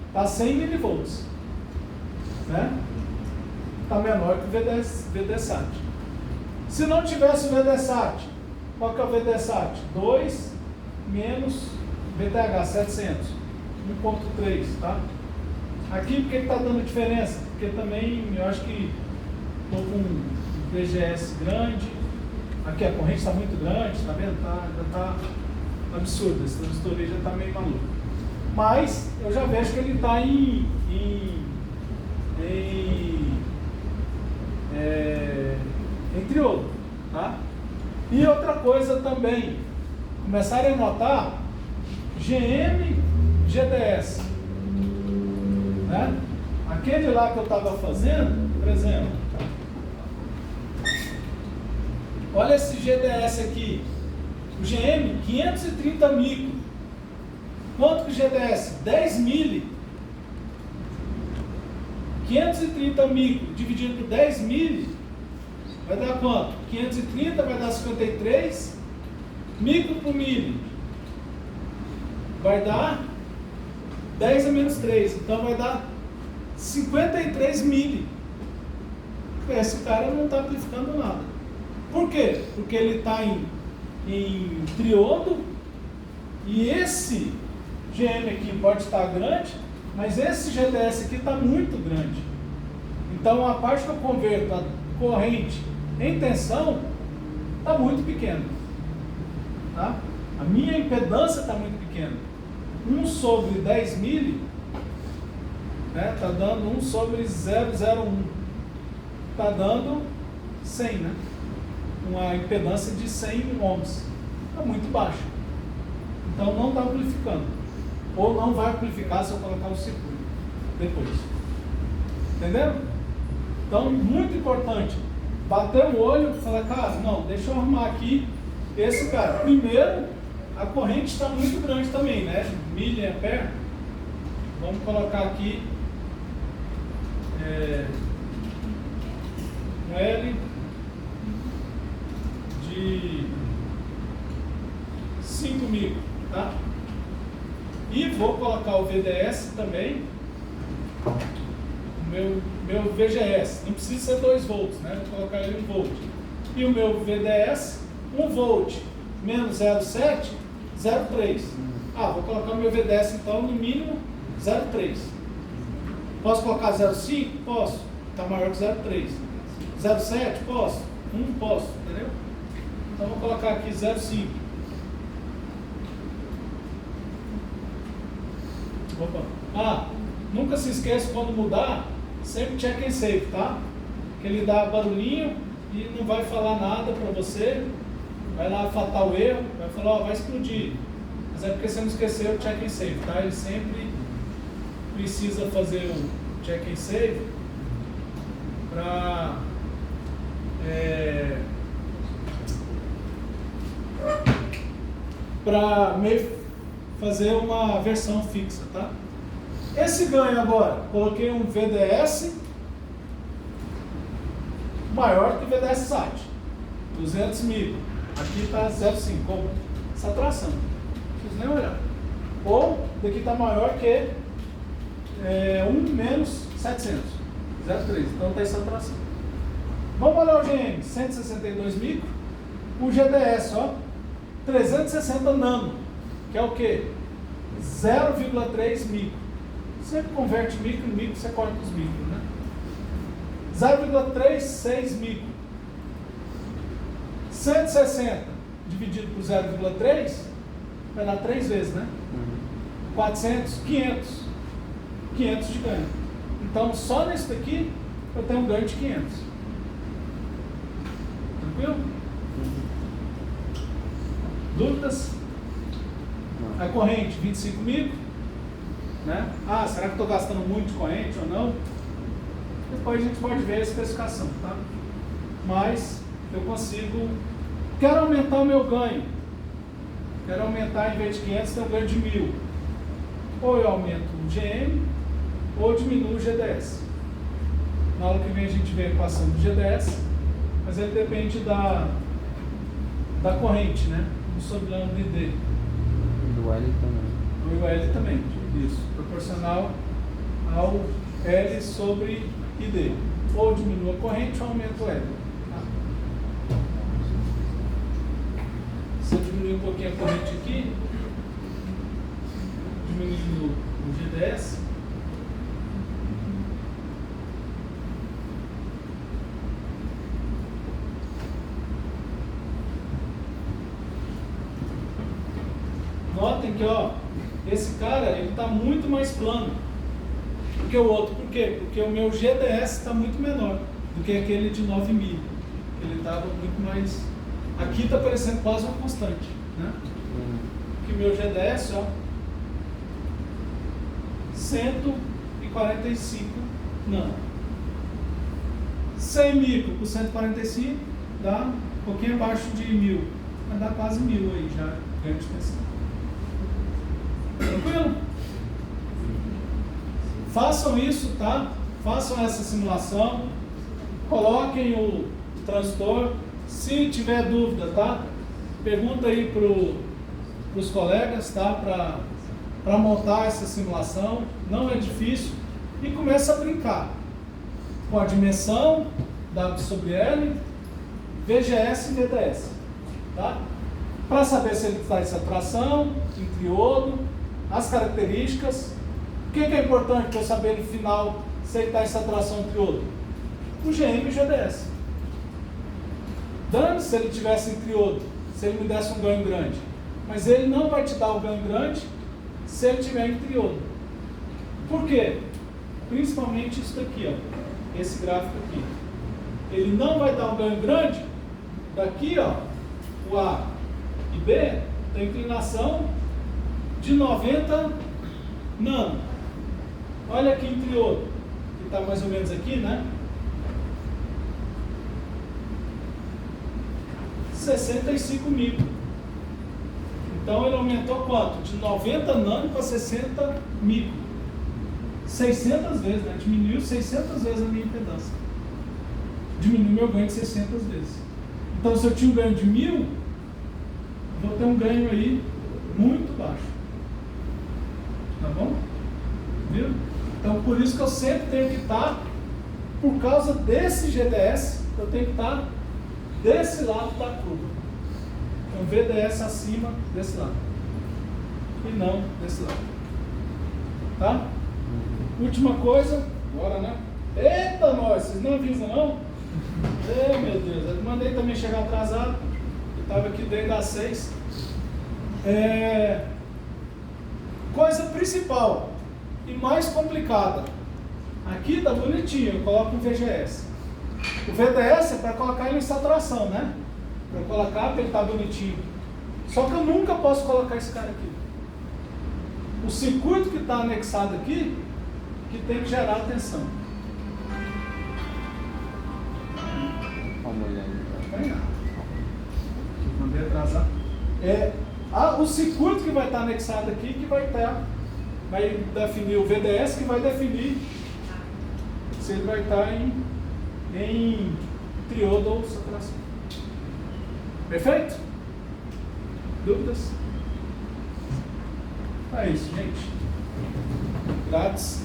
Speaker 1: está 100 milivolts. Né? Está menor que o VDSAT. Se não tivesse o VDSAT, qual que é o VDSAT? 2 menos VTH 700. 1.3, tá? Aqui, por que está dando diferença? Porque também, eu acho que estou com um VGS grande. Aqui a corrente está muito grande, tá vendo? Já está absurdo, esse transistor aí já está meio maluco. Mas eu já vejo que ele está em triodo, tá? E outra coisa também, começarem a notar GM, GDS, né? Aquele lá que eu estava fazendo, por exemplo, olha esse GDS aqui, o GM 530 micro, quanto que o GDS? 10 mili, 530 micro dividido por 10 mili, vai dar quanto? 530 vai dar 53, micro por mili, vai dar 10 a menos 3, então vai dar 53 mili. Esse cara não está amplificando nada. Por quê? Porque ele está em triodo e esse GM aqui pode estar grande, mas esse GDS aqui está muito grande. Então a parte que eu converto a corrente em tensão está muito pequena. Tá? A minha impedância está muito pequena. 1 sobre 10 mili está dando 1 sobre 0,01. Está dando 100, né? Uma impedância de 100 ohms. Está muito baixa. Então não está amplificando. Ou não vai amplificar se eu colocar o circuito depois. Entenderam? Então, muito importante. Bater o olho e falar, cara, não, deixa eu arrumar aqui esse cara. Primeiro, a corrente está muito grande também, né? Miliampere. Vamos colocar aqui um L de 5 micro, tá? E vou colocar o VDS também, o meu VGS, não precisa ser 2 volts, né? Vou colocar ele 1 volt. E o meu VDS, 1 volt menos 0,7, 0,3. Vou colocar o meu VDS então no mínimo 0,3. Posso colocar 0,5? Posso. Está maior que 0,3. 0,7? Posso. 1? Posso. Entendeu? Então vou colocar aqui 0,5. Opa. Nunca se esqueça quando mudar, sempre check and save, tá? Que ele dá barulhinho e não vai falar nada para você. Vai lá fatar o erro, vai falar, vai explodir. Mas é porque você não esqueceu o check and save, tá? Ele sempre precisa fazer o check and save para meio fazer uma versão fixa, tá? Esse ganho agora, coloquei um VDS maior que o VDS SAT, 200 micro. Aqui está 0,5, como saturação. Não preciso nem olhar. Ou, daqui está maior que 1 menos 700, 0,3. Então está em saturação. Vamos olhar o GM, 162 micro. O GDS, 360 nano, que é o quê? 0,3 micro. Sempre converte micro em micro, você corta os micros, né? 0,36 micro. 160 dividido por 0,3 vai dar 3 vezes, né? 400, 500. 500 de ganho. Então, só nesse daqui, eu tenho um ganho de 500. Tranquilo? Dúvidas? A corrente, 25 micro. Né? Ah, será que estou gastando muito de corrente ou não? Depois a gente pode ver a especificação, tá? Mas eu consigo... Quero aumentar o meu ganho. Quero aumentar, em vez de 500, ter um ganho de 1.000. Ou eu aumento o GM, ou diminuo o GDS. Na aula que vem a gente vê a equação do GDS, mas ele depende da corrente, né? Do sobrando de D.
Speaker 2: Do L também.
Speaker 1: E o L também, isso. Proporcional ao L sobre ID. Ou diminua a corrente ou aumenta o L. Se eu diminuir um pouquinho a corrente aqui, diminuindo o GDS, notem que, ó, esse cara, ele está muito mais plano do que o outro. Por quê? Porque o meu GDS está muito menor do que aquele de 9.000. Ele estava muito mais... Aqui está parecendo quase uma constante, né? Que o meu GDS, ó, 145 nano. 100 micro por 145 dá um pouquinho abaixo de 1.000. Vai dar quase 1.000 aí já, ganho de tensão. Tranquilo? Façam isso, tá? Façam essa simulação. Coloquem o transistor. Se tiver dúvida, tá? Pergunta aí pros colegas, tá? Para montar essa simulação. Não é difícil. E começa a brincar com a dimensão, W sobre L, VGS e VDS, tá? Para saber se ele está em saturação, em triodo, as características. O que é importante para eu saber no final se ele está em saturação em triodo? O GM e o GDS. Dane se ele tivesse em triodo, se ele me desse um ganho grande. Mas ele não vai te dar o ganho grande se ele tiver em triodo. Por quê? Principalmente isso daqui, ó, esse gráfico aqui. Ele não vai dar um ganho grande daqui, ó, o A e B tem inclinação de 90 nano. Olha aqui em triodo, que está mais ou menos aqui, né? 65 micro. Então ele aumentou quanto? De 90 nano para 60 micro. 600 vezes, né? Diminuiu 600 vezes a minha impedância. Diminuiu meu ganho de 600 vezes. Então, se eu tinha um ganho de 1.000, vou ter um ganho aí muito baixo. Tá bom? Viu? Então, por isso que eu sempre tenho que estar, por causa desse GDS, eu tenho que estar desse lado da curva. Então, VDS acima desse lado. E não desse lado. Tá? Última coisa, bora, né? Eita, nós, vocês não avisam, não? Ei, meu Deus, eu mandei também chegar atrasado. Eu estava aqui desde as 6. Coisa principal e mais complicada. Aqui tá bonitinho, eu coloco um VGS. O VDS é para colocar ele em saturação, né? Para colocar para ele estar bonitinho. Só que eu nunca posso colocar esse cara aqui. O circuito que está anexado aqui, que tem que gerar a tensão. Mandei atrasar. O circuito que vai estar anexado aqui, que vai definir o VDS, que vai definir se ele vai estar em triodo ou saturação. Perfeito? Dúvidas? É isso, gente. Grátis.